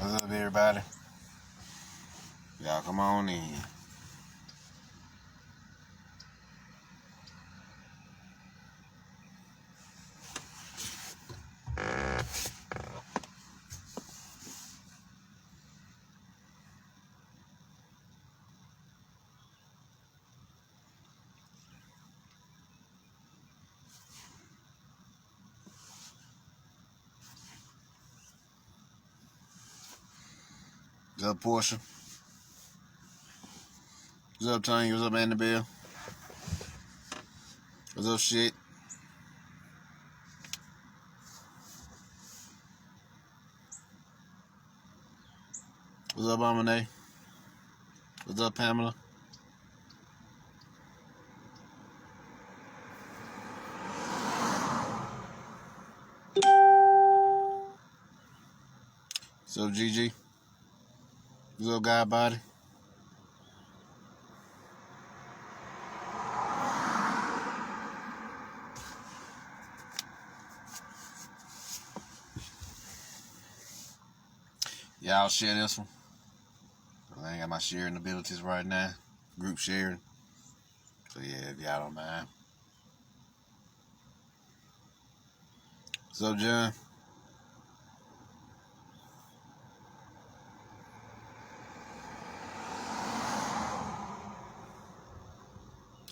What's up, everybody? Y'all come on in. What's up, Portia? What's up, Tony? What's up, Annabelle? What's up, shit? What's up, Amane? What's up, Pamela? What's up, Gigi? What's up, God Body? Y'all share this one. I ain't got my sharing abilities right now. Group sharing. So yeah, if y'all don't mind. What's up, John?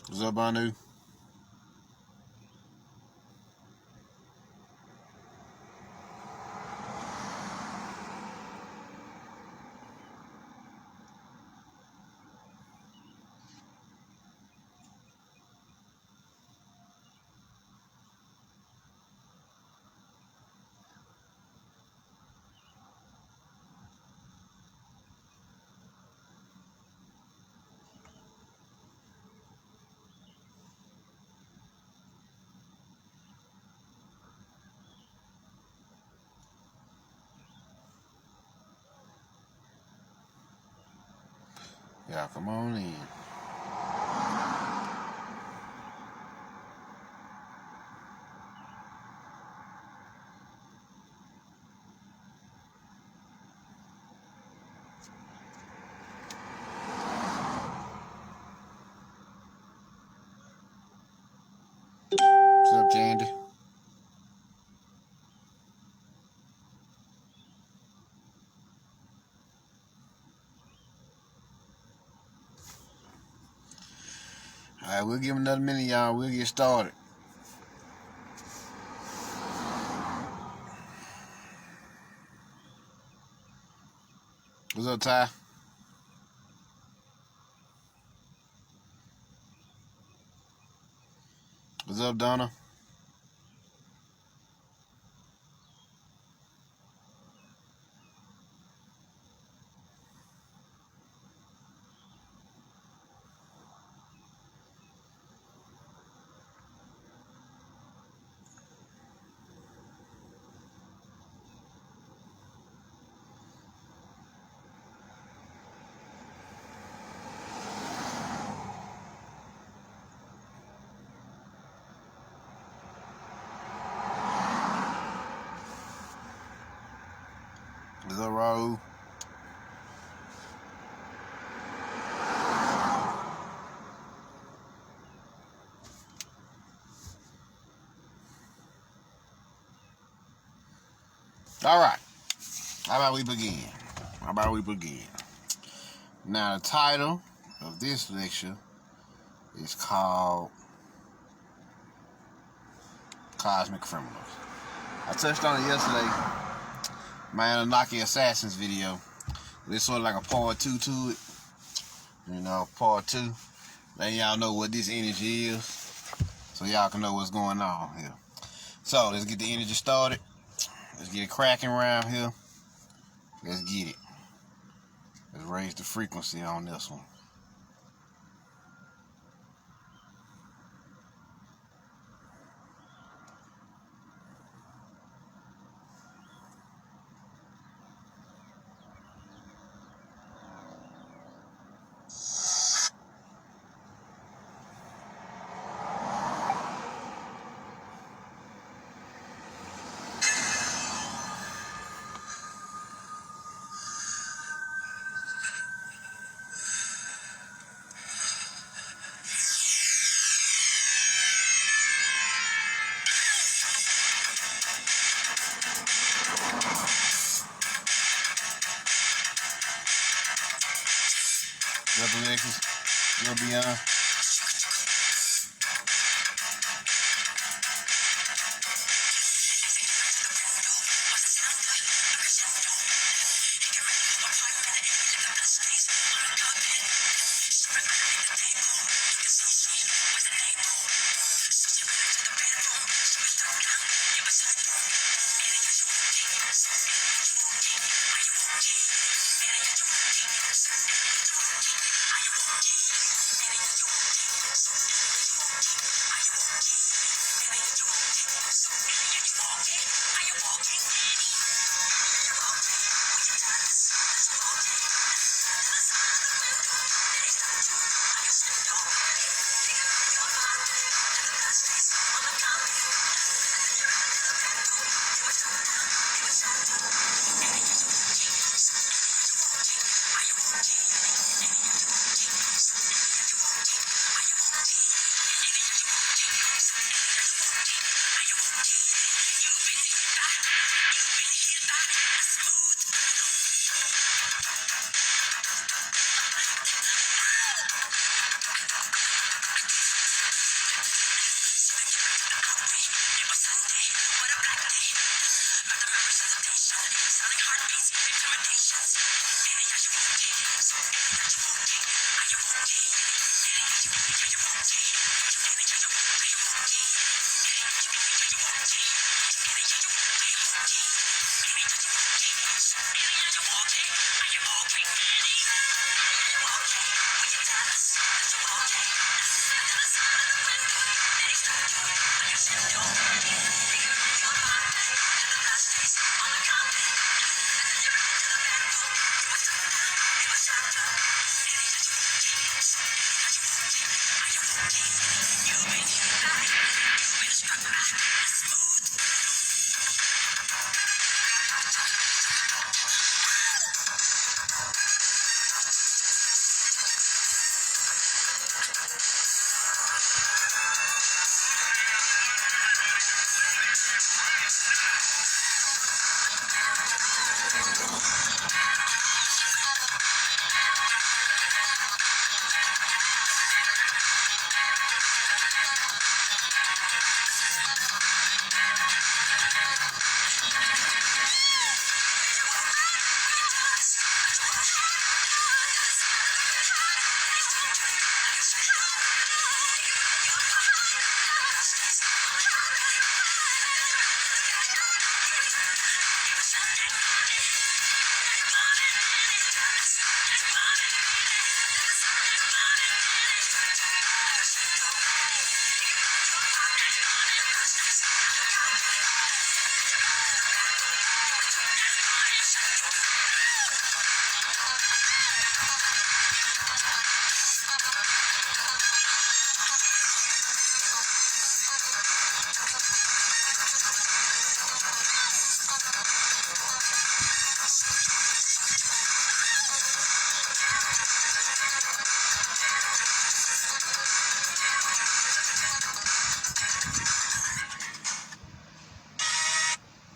What's up, Anu? Y'all come on in. What's up, Candy? Alright, we'll give them another minute, y'all. We'll get started. What's up, Ty? What's up, Donna? What's up, Raul? Alright. How about we begin? Now, the title of this lecture is called Cosmic Criminals. I touched on it yesterday. My Anunnaki Assassins video. It's sort of like a part 2 to it. You know, part 2. Letting y'all know what this energy is, so y'all can know what's going on here. So, let's get the energy started. Let's get it cracking around here. Let's get it. Let's raise the frequency on this one. couple extras. You'll be on.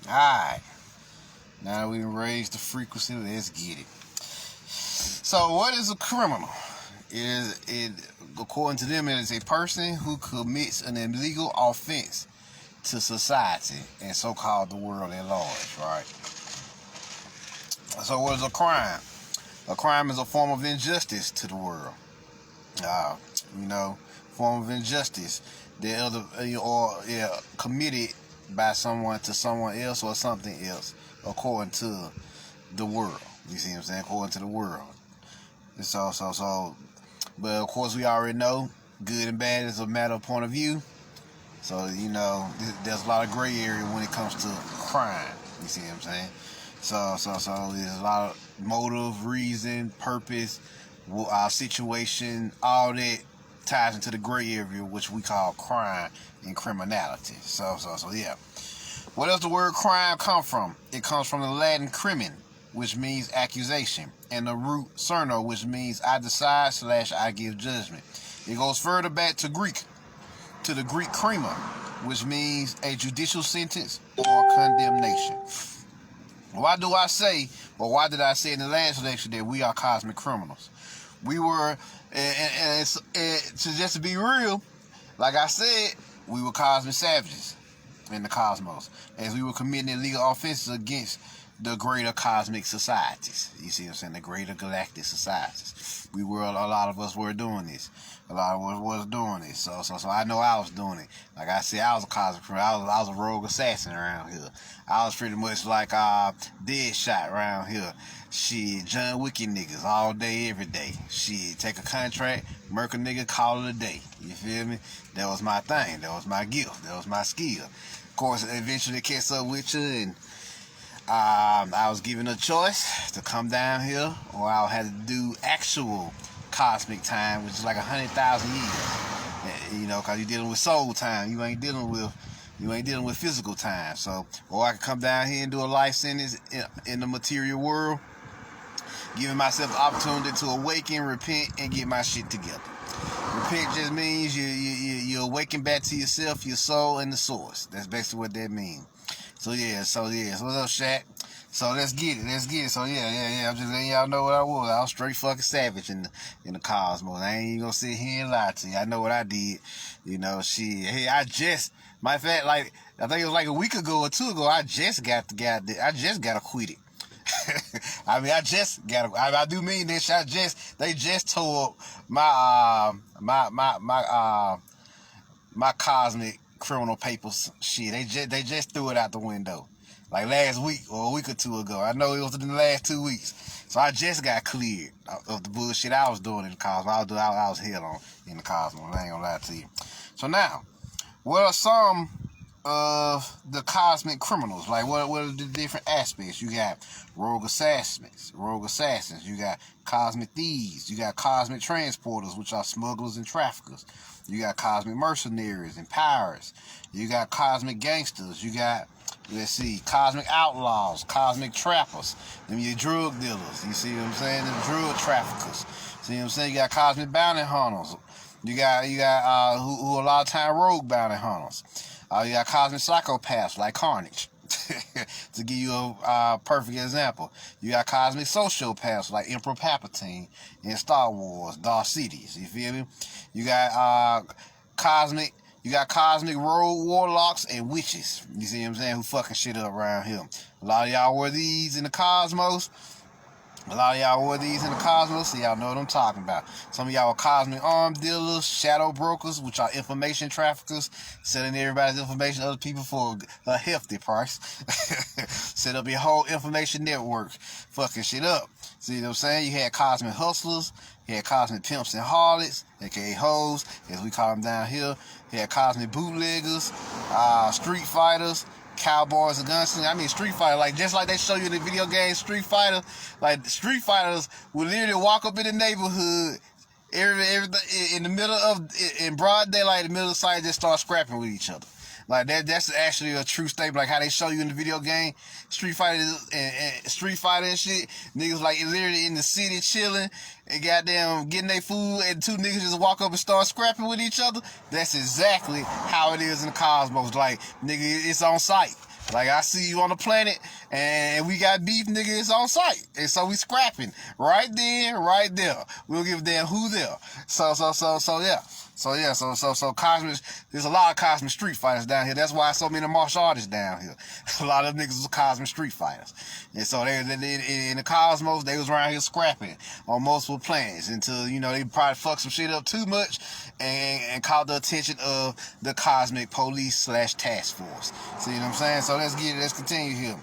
Alright. Now we raise the frequency. Let's get it. So what is a criminal? According to them, it is a person who commits an illegal offense to society and so-called the world at large, right? So what is a crime? A crime is a form of injustice to the world. Form of injustice that committed by someone to someone else or something else, according to the world. You see what I'm saying? According to the world. It's also, but of course we already know good and bad is a matter of point of view. So there's a lot of gray area when it comes to crime. You see what I'm saying? So there's a lot of motive, reason, purpose, situation, all that ties into the gray area, which we call crime and criminality. So yeah. What does the word crime come from? It comes from the Latin crimen, which means accusation, and the root cerno, which means I decide / I give judgment. It goes further back to the Greek crema, which means a judicial sentence or condemnation. Why did I say in the last lecture that we are cosmic criminals? We were, and just to be real, like I said, we were cosmic savages in the cosmos, as we were committing illegal offenses against the greater cosmic societies. You see what I'm saying? The greater galactic societies. A lot of us were doing this. A lot of us was doing this. So I know I was doing it. Like I said, I was a cosmic criminal. I was a rogue assassin around here. I was pretty much like Deadshot around here. Shit, John Wicky niggas all day, every day. Shit, take a contract, murk a nigga, call it a day. You feel me? That was my thing. That was my gift. That was my skill. Of course, eventually catch up with you, and I was given a choice to come down here, or I had to do actual cosmic time, which is like 100,000 years. You know, cause you're dealing with soul time. You ain't dealing with physical time. So, or I could come down here and do a life sentence in the material world, giving myself the opportunity to awaken, repent, and get my shit together. Repent just means you awaken back to yourself, your soul, and the source. That's basically what that means. So what's up, Shaq? So let's get it. So yeah. I'm just letting y'all know what I was. I was straight fucking savage in the cosmos. I ain't even gonna sit here and lie to you. I know what I did. You know, shit. Hey, matter of fact, like, I think it was like a week ago or 2 ago, I just got acquitted. I mean, I do mean this. They just tore up my cosmic criminal papers. Shit, they just threw it out the window, like last week or a week or 2 ago. I know it was in the last 2 weeks. So I just got cleared of the bullshit I was doing in the cosmos. I was hell on in the cosmos. I ain't gonna lie to you. So now, what are some of the cosmic criminals? Like, what are the different aspects? You got rogue assassins. You got cosmic thieves. You got cosmic transporters, which are smugglers and traffickers. You got cosmic mercenaries and pirates. You got cosmic gangsters. You got, cosmic outlaws, cosmic trappers. Them your drug dealers. You see what I'm saying? Them drug traffickers. See what I'm saying? You got cosmic bounty hunters. You got who a lot of time rogue bounty hunters. You got cosmic psychopaths like Carnage. To give you a perfect example, you got cosmic sociopaths like Emperor Palpatine in Star Wars, Darth Sidious. You feel me? You got cosmic rogue warlocks and witches. You see what I'm saying? Who fucking shit up around here. A lot of y'all were these in the cosmos. So y'all know what I'm talking about. Some of y'all are cosmic arms dealers, shadow brokers, which are information traffickers, selling everybody's information to other people for a hefty price. Set up your whole information network, fucking shit up. See what I'm saying? You had cosmic hustlers, you had cosmic pimps and harlots, aka hoes, as we call them down here. You had cosmic bootleggers, street fighters, cowboys and gunslingers. I mean, Street Fighter, like, just like they show you in the video game Street Fighter, like, Street Fighters would literally walk up in the neighborhood, everything in the middle of, in broad daylight, in the middle of the site, just start scrapping with each other. Like, that's actually a true statement, like how they show you in the video game Street Fighter and shit. Niggas, like, literally in the city chilling and goddamn getting their food, and 2 niggas just walk up and start scrapping with each other. That's exactly how it is in the cosmos. Like, nigga, it's on site. Like, I see you on the planet, and we got beef, nigga, it's on site. And so we scrapping right then, right there. We don't give a damn who there. So yeah. So cosmic, there's a lot of cosmic street fighters down here. That's why so many martial artists down here. A lot of them niggas was cosmic street fighters. And so they in the cosmos, they was around here scrapping on multiple planets until, you know, they probably fucked some shit up too much and caught the attention of the cosmic police / task force. See what I'm saying? So let's continue here.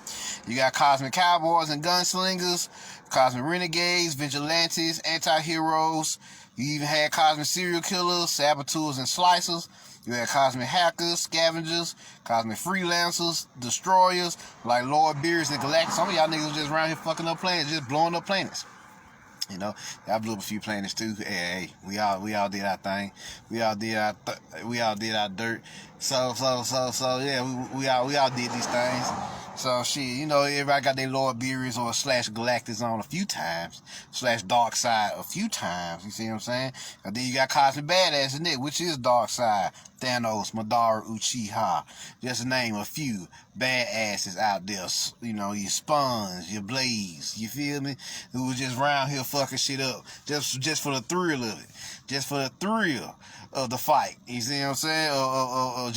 You got cosmic cowboys and gunslingers, cosmic renegades, vigilantes, anti-heroes. You even had cosmic serial killers, saboteurs, and slicers. You had cosmic hackers, scavengers, cosmic freelancers, destroyers, like Lord Beers and Galactus. Some of y'all niggas just around here fucking up planets, just blowing up planets. You know, I blew up a few planets too. Hey, we all did our thing. We all did our dirt. So yeah, we all did these things. So shit, you know, everybody got their Lord Beerus or /Galactus on a few times, Dark Side a few times. You see what I'm saying? And then you got Cosmic Badass, isn't it? Which is Dark Side, Thanos, Madara, Uchiha, just to name a few badasses out there. You know, your Sponge, your Blaze, you feel me? Who was just around here fucking shit up just for the thrill of it, just for the thrill of the fight. You see what I'm saying? Or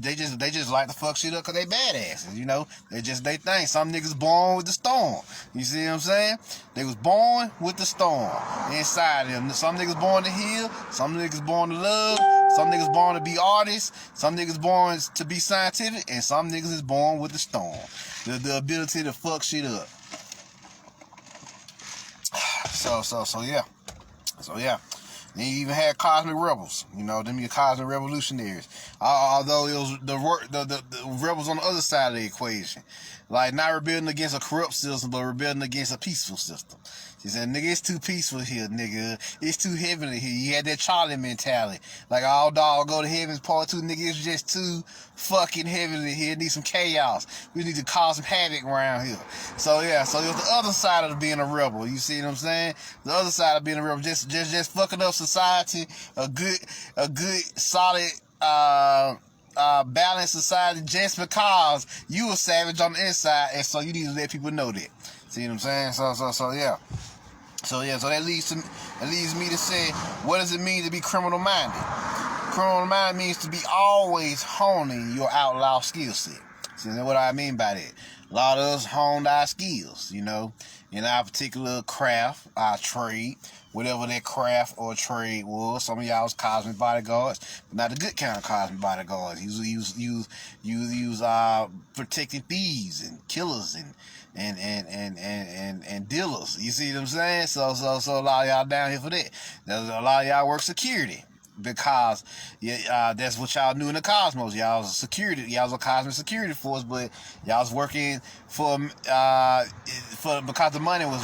they just like to fuck shit up because they badasses. You know, they think. Some niggas born with the storm. You see what I'm saying? They was born with the storm inside them. Some niggas born to heal. Some niggas born to love. Some niggas born to be artists. Some niggas born to be scientific. And some niggas is born with the storm. The ability to fuck shit up. So yeah. And you even had cosmic rebels, you know, them your cosmic revolutionaries. Although it was the rebels on the other side of the equation, like not rebelling against a corrupt system, but rebelling against a peaceful system. She said, "Nigga, it's too peaceful here, nigga. It's too heavenly here." You had that Charlie mentality, like all dog go to heaven's part 2, nigga. It's just too fucking heavenly here. Need some chaos. We need to cause some havoc around here. So yeah, so it was the other side of being a rebel. You see what I'm saying? The other side of being a rebel, just fucking up society. A good solid balanced society just because you a savage on the inside, and so you need to let people know that. See what I'm saying? So yeah. So that leads me to say, what does it mean to be criminal minded? Criminal minded means to be always honing your outlaw skill set. See what I mean by that? A lot of us honed our skills, you know, in our particular craft, our trade, whatever that craft or trade was. Some of y'all was cosmic bodyguards, but not the good kind of cosmic bodyguards. You use protecting thieves and killers and dealers. You see what I'm saying? So a lot of y'all down here for that. A lot of y'all work security because that's what y'all knew in the cosmos. Y'all was security. Y'all was a cosmic security force, but y'all was working for because the money was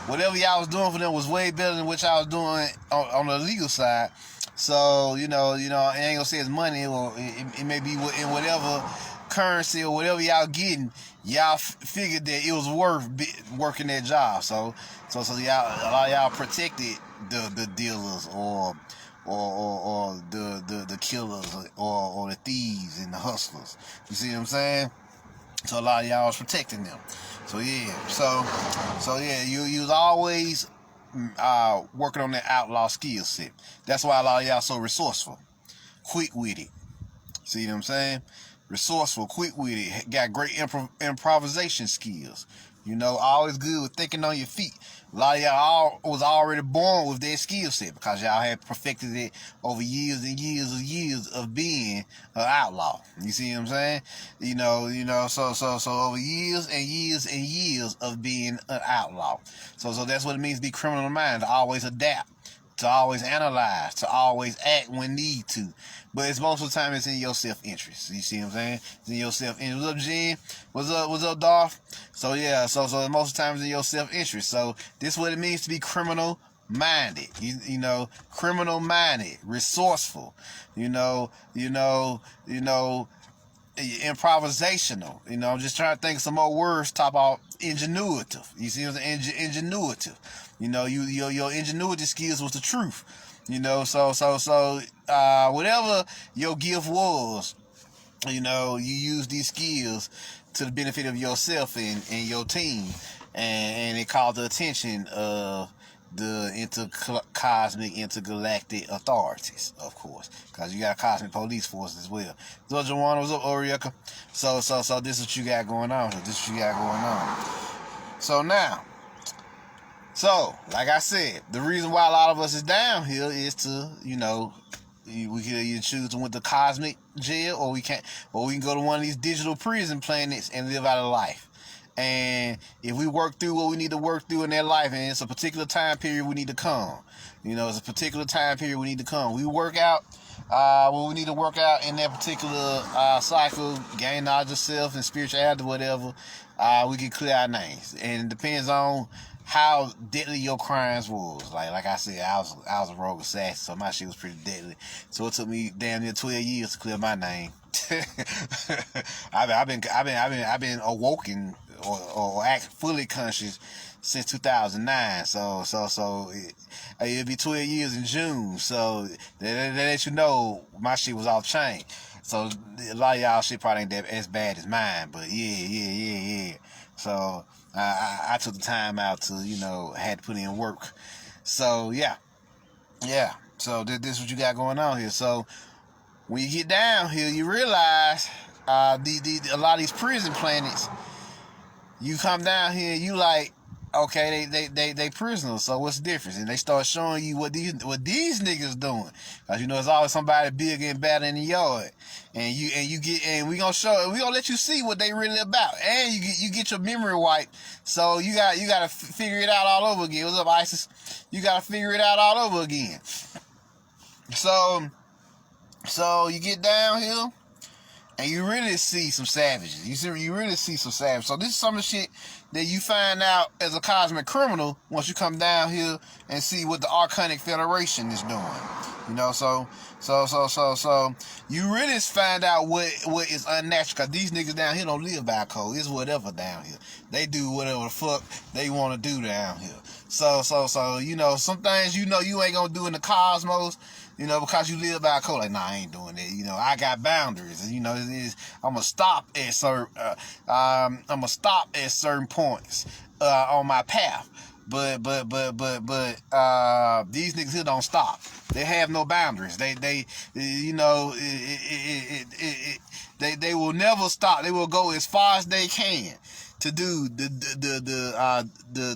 whatever y'all was doing for them was way better than what y'all was doing on the legal side. So you know, I ain't gonna say it's money, or it may be in whatever currency or whatever y'all getting. Y'all figured that it was worth working that job. So y'all, a lot of y'all protected the dealers or the killers or the thieves and the hustlers. You see what I'm saying? So a lot of y'all was protecting them. So yeah. So yeah, you was always working on that outlaw skill set. That's why a lot of y'all so resourceful, quick witted. See what I'm saying? Resourceful, quick witted, got great improvisation skills. You know, always good with thinking on your feet. A lot of y'all was already born with that skill set because y'all had perfected it over years and years of being an outlaw. You see what I'm saying? You know, so over years and years of being an outlaw. So that's what it means to be criminal minded, to always adapt, to always analyze, to always act when need to. But it's most of the time it's in your self-interest. You see what I'm saying? It's in your self-interest. What's up, Jen? What's up, Darth? So yeah, so most of the time it's in your self-interest. So this is what it means to be criminal-minded. You know, criminal-minded, resourceful. You know, improvisational. You know, I'm just trying to think of some more words. Talk about ingenuitive. You see what I'm saying? Ingenuitive. You know, your ingenuity skills was the truth. You know, so whatever your gift was, you know, you use these skills to the benefit of yourself and your team, and it called the attention of the intergalactic authorities, of course, because you got a cosmic police force as well. So Joanna, what's up, Oriaka? So this is what you got going on. So now, like I said, the reason why a lot of us is down here is to, you know, we can either choose to went to cosmic jail, or we can go to one of these digital prison planets and live out a life. And if we work through what we need to work through in that life, and it's a particular time period we need to come. You know, it's a particular time period we need to come. We work out what we need to work out in that particular cycle, gain knowledge of self and spirituality, whatever. We can clear our names, and it depends on how deadly your crimes was. Like I said, I was a rogue assassin, so my shit was pretty deadly. So it took me damn near 12 years to clear my name. I've been awoken or act fully conscious since 2009. So it'll be 12 years in June. So that let you know my shit was off chain. So a lot of y'all shit probably ain't that as bad as mine, but yeah. So I took the time out to, had to put in work. So yeah. So this is what you got going on here. So when you get down here, you realize a lot of these prison planets. You come down here, you like, okay, they prisoners. So what's the difference? And they start showing you what these niggas doing. Cause there's always somebody bigger and better in the yard, and we gonna let you see what they really about, and you get your memory wiped. So you gotta figure it out all over again. What's up, ISIS? You gotta figure it out all over again. So you get down here, and you really see some savages. You really see some savages. So this is some of the shit that you find out as a cosmic criminal once you come down here and see what the Arcanic Federation is doing. So you really find out what is unnatural, because these niggas down here don't live by code. It's whatever down here. They do whatever the fuck they want to do down here. So some things you ain't gonna do in the cosmos, because you live by a code. Like, nah, I ain't doing that. I got boundaries. I'm gonna stop at certain points on my path. But these niggas here don't stop. They have no boundaries. They will never stop. They will go as far as they can to do the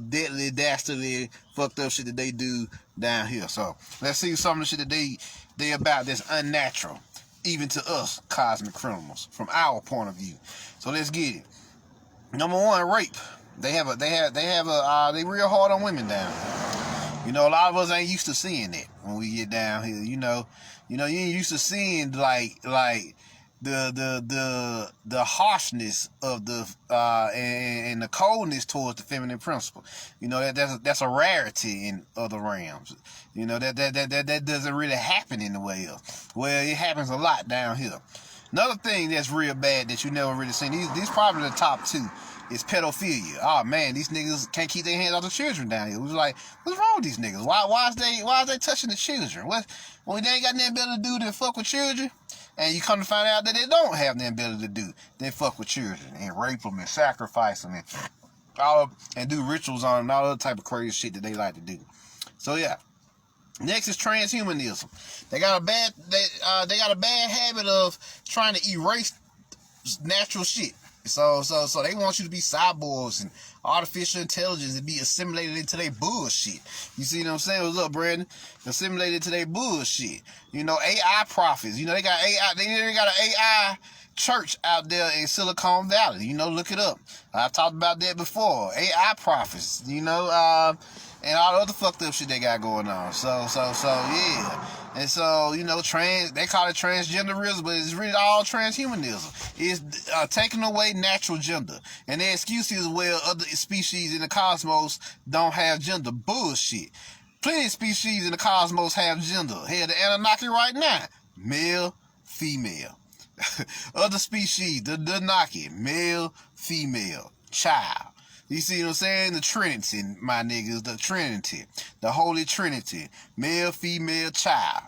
deadly, dastardly, fucked up shit that they do down here. So let's see some of the shit that they about that's unnatural, even to us cosmic criminals, from our point of view. So let's get it. Number one, rape. They real hard on women down here. A lot of us ain't used to seeing that when we get down here. You ain't used to seeing like the harshness of the and the coldness towards the feminine principle. That's a rarity in other realms. That doesn't really happen in the way else. Well, it happens a lot down here. Another thing that's real bad that you never really seen. These probably the top two. Is pedophilia. Oh man, these niggas can't keep their hands off the children down here. We was like, what's wrong with these niggas? Why is they touching the children? When they ain't got nothing better to do than fuck with children, and you come to find out that they don't have nothing better to do than fuck with children and rape them and sacrifice them and do rituals on them and all other type of crazy shit that they like to do. So yeah. Next is transhumanism. They got a bad habit of trying to erase natural shit. So they want you to be cyborgs and artificial intelligence and be assimilated into their bullshit. You see what I'm saying? What's up, Brandon? Assimilated into their bullshit. AI prophets. They got AI. They literally got an AI church out there in Silicon Valley. Look it up. I've talked about that before. AI prophets. And all the other fucked up shit they got going on. So yeah. And so, they call it transgenderism, but it's really all transhumanism. It's taking away natural gender. And their excuse is, well, other species in the cosmos don't have gender. Bullshit. Plenty of species in the cosmos have gender. Hell, the Anunnaki right now, male, female. Other species, the Anunnaki, male, female, child. You see what I'm saying? The Trinity, my niggas, the Trinity, the Holy Trinity, male, female, child.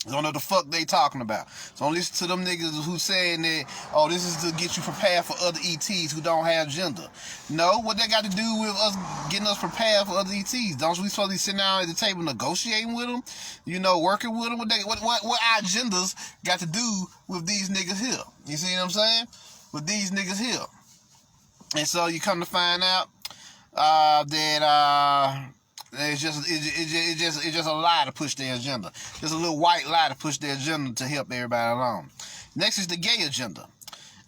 Don't know what the fuck they talking about. So don't listen to them niggas who saying that, oh, this is to get you prepared for other ETs who don't have gender. No, what they got to do with us getting us prepared for other ETs? Don't we supposed to be sitting down at the table negotiating with them? Working with them? What our agendas got to do with these niggas here? You see what I'm saying? With these niggas here. And so you come to find out that it's just a lie to push their agenda. Just a little white lie to push their agenda to help everybody along. Next is the gay agenda.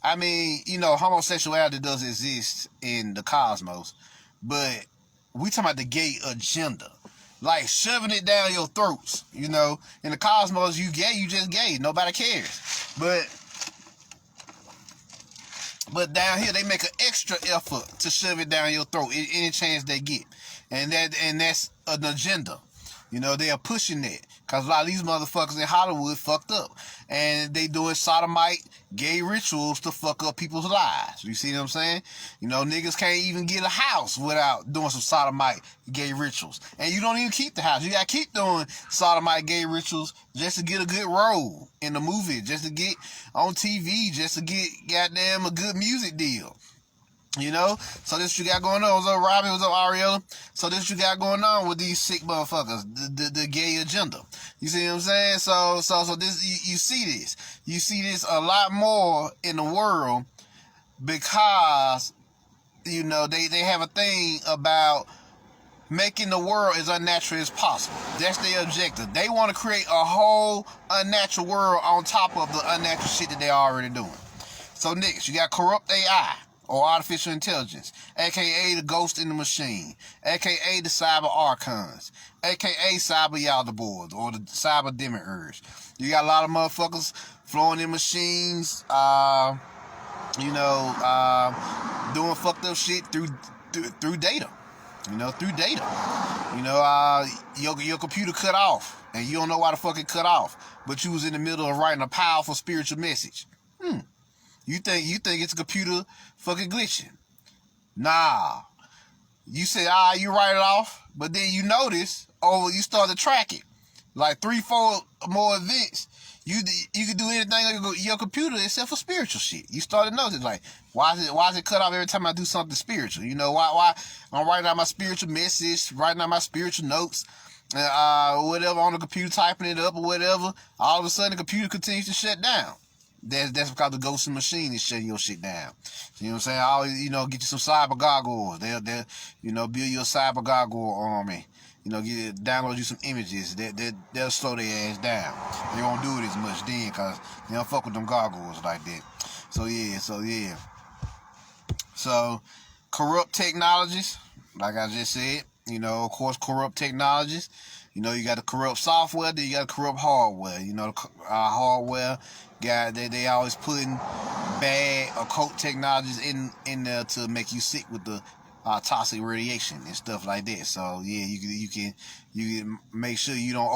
I mean, homosexuality does exist in the cosmos, but we talking about the gay agenda. Like shoving it down your throats. In the cosmos, you gay, you just gay. Nobody cares. But down here, they make an extra effort to shove it down your throat any chance they get. And that's an agenda. They are pushing that. Because a lot of these motherfuckers in Hollywood fucked up. And they doing sodomite gay rituals to fuck up people's lives. You see what I'm saying? You know, niggas can't even get a house without doing some sodomite gay rituals. And you don't even keep the house. You gotta keep doing sodomite gay rituals just to get a good role in the movie, just to get on TV, just to get goddamn a good music deal. You know? So this what you got going on. What's up, Robbie? What's up, Ariella? So this what you got going on with these sick motherfuckers. The gay agenda. You see what I'm saying? So this you see this. You see this a lot more in the world because, you know, they have a thing about making the world as unnatural as possible. That's their objective. They want to create a whole unnatural world on top of the unnatural shit that they're already doing. So next, you got corrupt AI. Or artificial intelligence, aka the ghost in the machine, aka the cyber archons, aka cyber yalda boards, or the cyber demiurge. You got a lot of motherfuckers flowing in machines, doing fucked up shit through data. You know, through data. You know, your computer cut off, and you don't know why the fuck it cut off, but you was in the middle of writing a powerful spiritual message. You think it's a computer fucking glitching. Nah. You say, you write it off, but then you notice, you start to track it. Like 3-4 more events, you can do anything on your computer except for spiritual shit. You start to notice, like, why is it cut off every time I do something spiritual? You know, why I'm writing out my spiritual message, writing out my spiritual notes, whatever on the computer, typing it up or whatever, all of a sudden the computer continues to shut down. That's because the ghost in the machine is shutting your shit down. You know what I'm saying? Always, get you some cyber gargoyles. They'll build you a cyber gargoyle army. Download you some images. They'll slow their ass down. They won't do it as much then because they don't fuck with them gargoyles like that. So yeah. So corrupt technologies, like I just said, of course, corrupt technologies. You got the corrupt software, then you got the corrupt hardware. Hardware, they always putting bad occult technologies in there to make you sick with the toxic radiation and stuff like that. So yeah, you can make sure you don't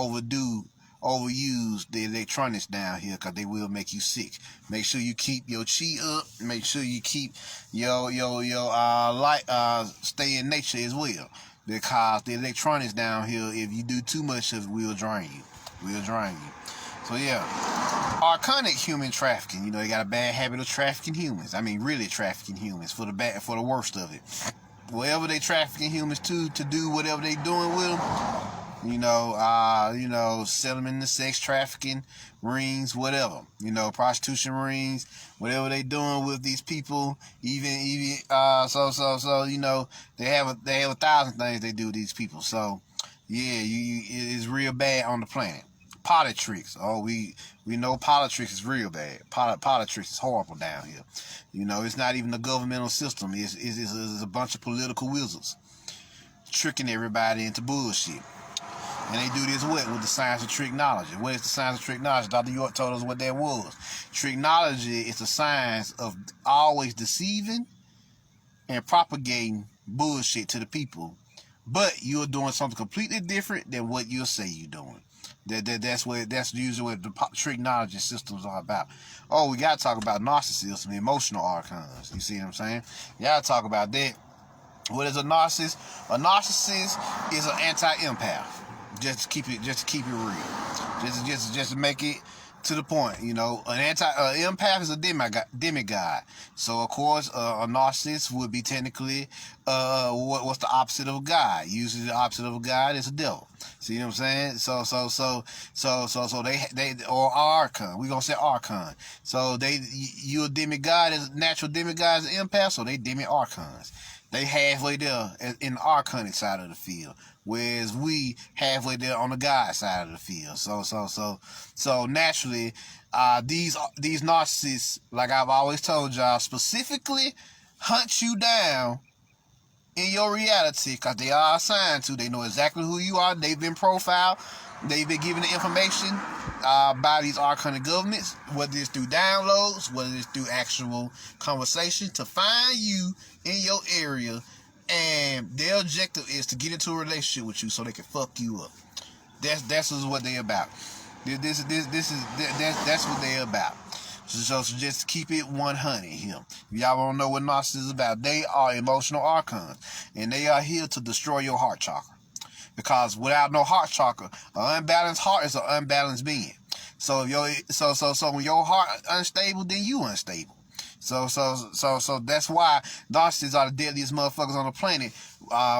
overuse the electronics down here, because they will make you sick. Make sure you keep your chi up. Make sure you keep your light stay in nature as well. Because the electronics down here, if you do too much of it, will drain you. So yeah, archonic human trafficking. They got a bad habit of trafficking humans. I mean, really trafficking humans for the worst of it. Wherever they trafficking humans to do whatever they doing with them. Sell them in the sex trafficking rings, whatever. Prostitution rings, whatever they doing with these people. Even they have a thousand things they do with these people. So yeah, it's real bad on the planet. Politics. We know politics is real bad. Politics is horrible down here. It's not even the governmental system. It's a bunch of political wizards tricking everybody into bullshit. And they do this with the science of tricknology. What is the science of tricknology? Dr. York told us what that was. Tricknology is the science of always deceiving and propagating bullshit to the people, but you're doing something completely different than what you'll say you're doing. That's usually what the tricknology systems are about. Oh, we gotta talk about narcissism, emotional archons. You see what I'm saying? You gotta talk about that. What is a narcissist? A narcissist is an anti-empath. Just to keep it real. Just to make it to the point. An empath is a demigod. So of course, a narcissist would be technically what's the opposite of a god? Usually the opposite of a god is a devil. See what I'm saying? So they or archon. We're gonna say archon. So you a demigod, as natural demigods, an empath. So they demi-archons. They halfway there in the archonic side of the field, whereas we halfway there on the God side of the field. So naturally, these narcissists, like I've always told y'all, specifically hunt you down in your reality, because they are assigned to. They know exactly who you are. They've been profiled. They've been given the information by these archonic governments, whether it's through downloads, whether it's through actual conversation, to find you in your area, and their objective is to get into a relationship with you so they can fuck you up. That's what they about. That's what they about. So just keep it 100 here. If y'all don't know what narcissism is about, they are emotional archons, and they are here to destroy your heart chakra. Because without no heart chakra, an unbalanced heart is an unbalanced being. So if when your heart unstable, then you unstable. So that's why narcissists are the deadliest motherfuckers on the planet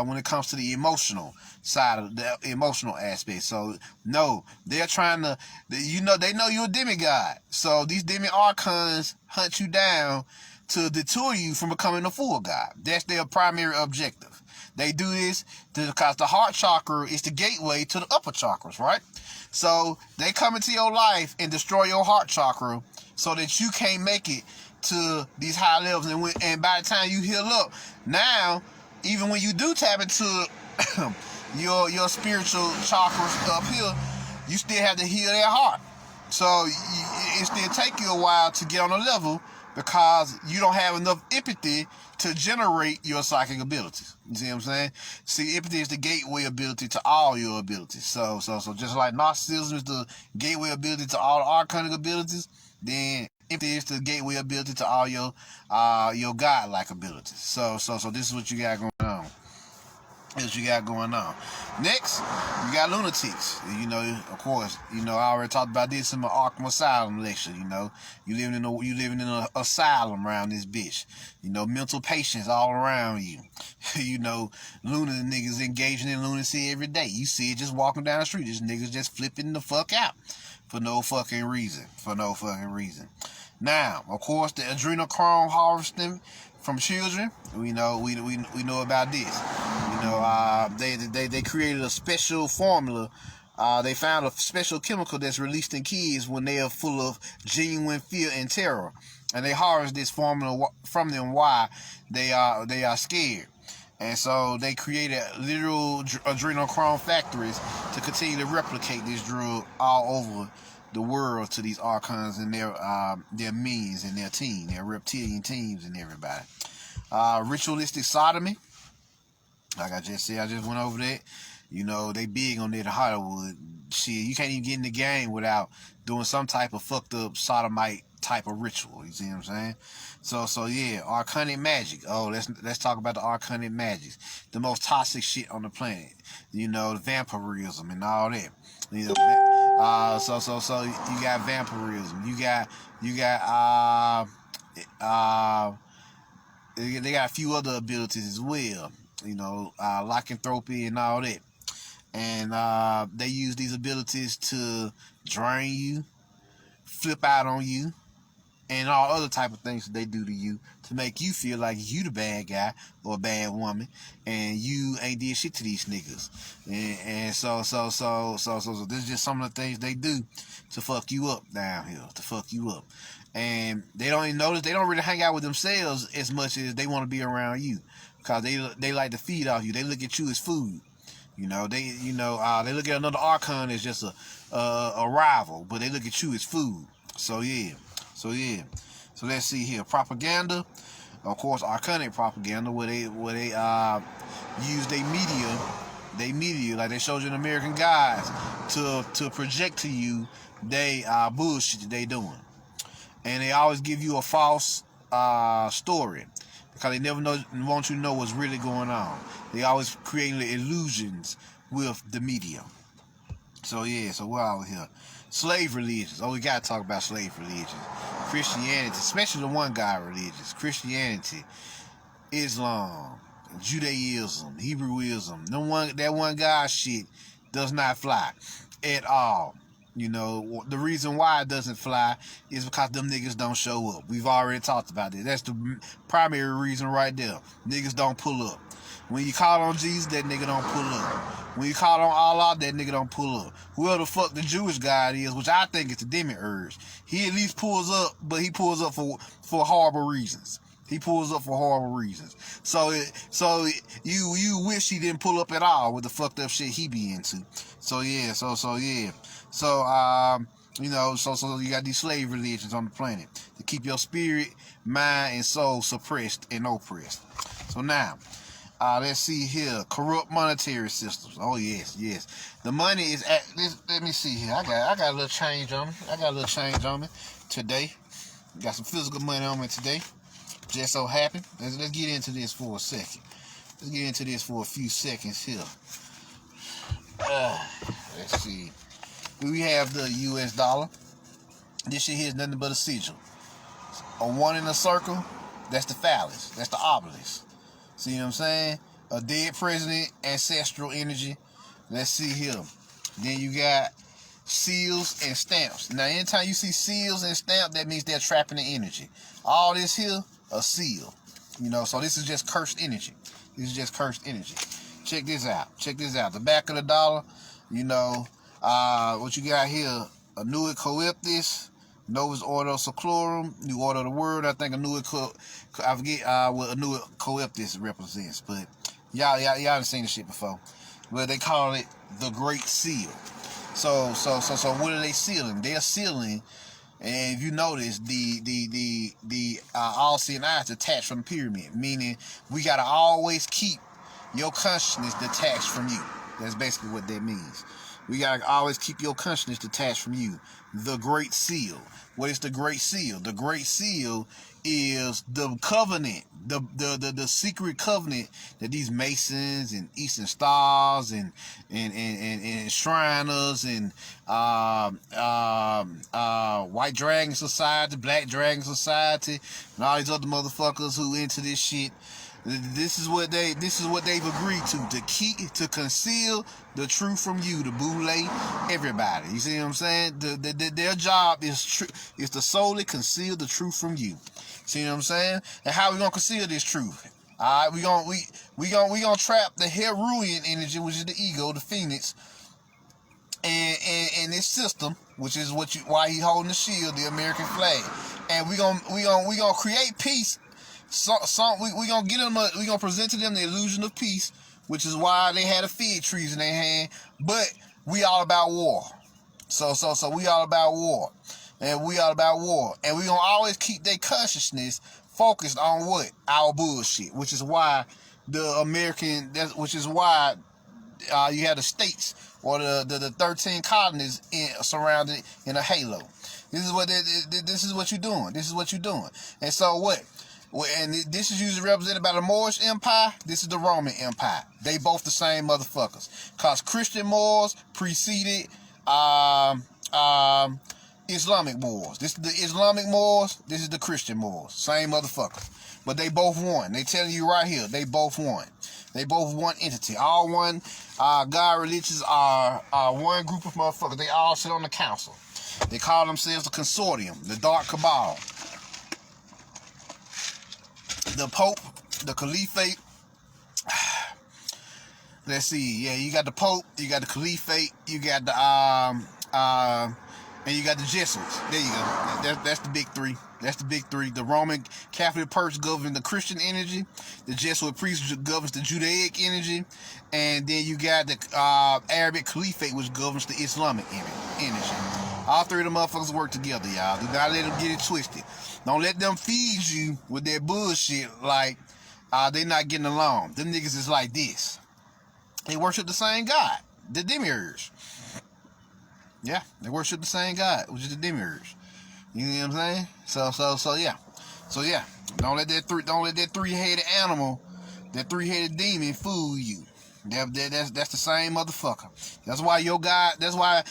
when it comes to the emotional side of the emotional aspect. So no, they're trying to, they know you're a demigod. So these demi archons hunt you down to detour you from becoming a full god. That's their primary objective. They do this because the heart chakra is the gateway to the upper chakras, right? So they come into your life and destroy your heart chakra so that you can't make it to these high levels. And by the time you heal up, now, even when you do tap into your spiritual chakras up here, you still have to heal their heart. So it still take you a while to get on a level because you don't have enough empathy to generate your psychic abilities. You see what I'm saying? See, empathy is the gateway ability to all your abilities. So just like narcissism is the gateway ability to all the archonic abilities, then empathy is the gateway ability to all your godlike abilities. So this is what you got going on. Next, you got lunatics. Of course, I already talked about this in my Arkham Asylum lecture. You living in an asylum around this bitch. Mental patients all around you. Lunatic niggas engaging in lunacy every day. You see it just walking down the street. This niggas just flipping the fuck out for no fucking reason. Now, of course, the adrenochrome harvesting from children, we know about this. They created a special formula. They found a special chemical that's released in kids when they are full of genuine fear and terror, and they harvest this formula from them. Why? They are scared, and so they created literal adrenochrome factories to continue to replicate this drug all over the world to these archons and their minions and their team, their reptilian teams and everybody. Ritualistic sodomy, like I just said, I just went over that. They big on that in Hollywood. Shit, you can't even get in the game without doing some type of fucked up sodomite type of ritual. You see what I'm saying? So yeah, archonic magic. Oh, let's talk about the archonic magics. The most toxic shit on the planet. Vampirism and all that. So you got vampirism. You got they got a few other abilities as well. Lycanthropy and all that. And they use these abilities to drain you, flip out on you, and all other type of things that they do to you to make you feel like you the bad guy or bad woman, and you ain't did shit to these niggas. And so this is just some of the things they do to fuck you up down here, And they don't even notice, they don't really hang out with themselves as much as they want to be around you, because they like to feed off you. They look at you as food. They look at another archon as just a rival, but they look at you as food. So let's see here. Propaganda, of course, archonic propaganda, where they use their media, like they showed you in American Gods, to project to you they bullshit that they doing, and they always give you a false story because they never want you to know what's really going on. They always creating illusions with the media. So we're out here. Slave religions. Oh, we gotta talk about slave religions. Christianity, especially the one God religions. Christianity, Islam, Judaism, Hebrewism. That one God shit does not fly at all. The reason why it doesn't fly is because them niggas don't show up. We've already talked about that. That's the primary reason right there. Niggas don't pull up. When you call on Jesus, that nigga don't pull up. When you call on Allah, that nigga don't pull up. Whoever the fuck the Jewish God is, which I think is the demiurge, he at least pulls up, but he pulls up for horrible reasons. So you wish he didn't pull up at all with the fucked up shit he be into. So you got these slave religions on the planet to keep your spirit, mind, and soul suppressed and oppressed. So now, let's see here. Corrupt monetary systems. Oh yes. The money is at this. Let me see here. I got a little change on me. Today. Got some physical money on me today. Just so happy. Let's get into this for a second. Let's get into this for a few seconds here. Let's see. We have the US dollar. This shit here is nothing but a sigil. A one in a circle, that's the phallus. That's the obelisk. See what I'm saying? A dead president, ancestral energy. Let's see here. Then you got seals and stamps. Now, anytime you see seals and stamps, that means they're trapping the energy. All this here, a seal. You know, so this is just cursed energy. This is just cursed energy. Check this out. Check this out. The back of the dollar, you know, what you got here, Annuit coeptis, Novus Ordo Seclorum, New Order of the World. I think I forget what Annuit coeptis represents, but y'all done seen this shit before. But they call it the Great Seal. So what are they sealing? They're sealing, and if you notice, the all-seeing eye is detached from the pyramid, meaning we gotta always keep your consciousness detached from you. That's basically what that means. We gotta always keep your consciousness detached from you. The Great Seal. What is the Great Seal? The Great Seal is the covenant, the secret covenant that these Masons and Eastern Stars and Shriners and White Dragon Society, Black Dragon Society, and all these other motherfuckers who into this shit. This is what they've agreed to conceal the truth from you, to boule everybody. You see what I'm saying? Their job is to solely conceal the truth from you. See what I'm saying? And how we gonna conceal this truth? All right, we gonna trap the Herulian energy, which is the ego, the phoenix, and this system, which is why he holding the shield, the American flag, and we gonna create peace. We gonna get them. We gonna present to them the illusion of peace, which is why they had a fig trees in their hand. But we all about war. So we all about war, and we all about war, and we gonna always keep their consciousness focused on what? Our bullshit. Which is why you have the states or the 13 colonies surrounded in a halo. This is what you're doing. This is what you're doing. And so what? And this is usually represented by the Moorish Empire. This is the Roman Empire. They both the same motherfuckers. Cause Christian Moors preceded Islamic Moors. This is the Islamic Moors. This is the Christian Moors. Same motherfuckers. But they both won. They telling you right here, they both won. They both one entity. All one God religions are one group of motherfuckers. They all sit on the council. They call themselves the consortium, the Dark Cabal. The Pope, the Caliphate. Let's see. Yeah, you got the Pope, you got the Caliphate, you got the and you got the Jesuits. There you go. That's the big three. That's the big three. The Roman Catholic Church governs the Christian energy. The Jesuit priest governs the Judaic energy, and then you got the Arabic Caliphate, which governs the Islamic energy. All three of them motherfuckers work together, y'all. Do not let them get it twisted. Don't let them feed you with their bullshit like they not getting along. Them niggas is like this. They worship the same God, the demiurge. Yeah, they worship the same God, which is the demiurge. You know what I'm saying? So yeah. Don't let that three-headed animal, that three-headed demon fool you. That's the same motherfucker. That's why your God. That's why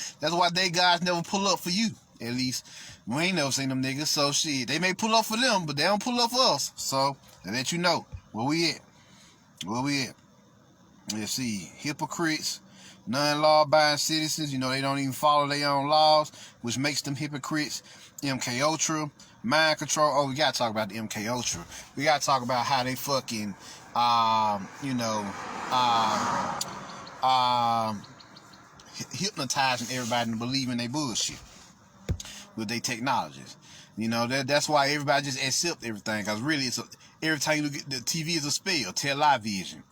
they guys never pull up for you. At least we ain't never seen them niggas. So shit, they may pull up for them, but they don't pull up for us. So they let you know where we at. Where we at? Let's see. Hypocrites, non-law-abiding citizens. You know they don't even follow their own laws, which makes them hypocrites. MK Ultra, mind control. Oh, we gotta talk about the MK Ultra. We gotta talk about how they fucking, hypnotizing everybody into believing they bullshit with their technologies. You know, that's why everybody just accept everything. Cause really, every time you look at the TV is a spell. Television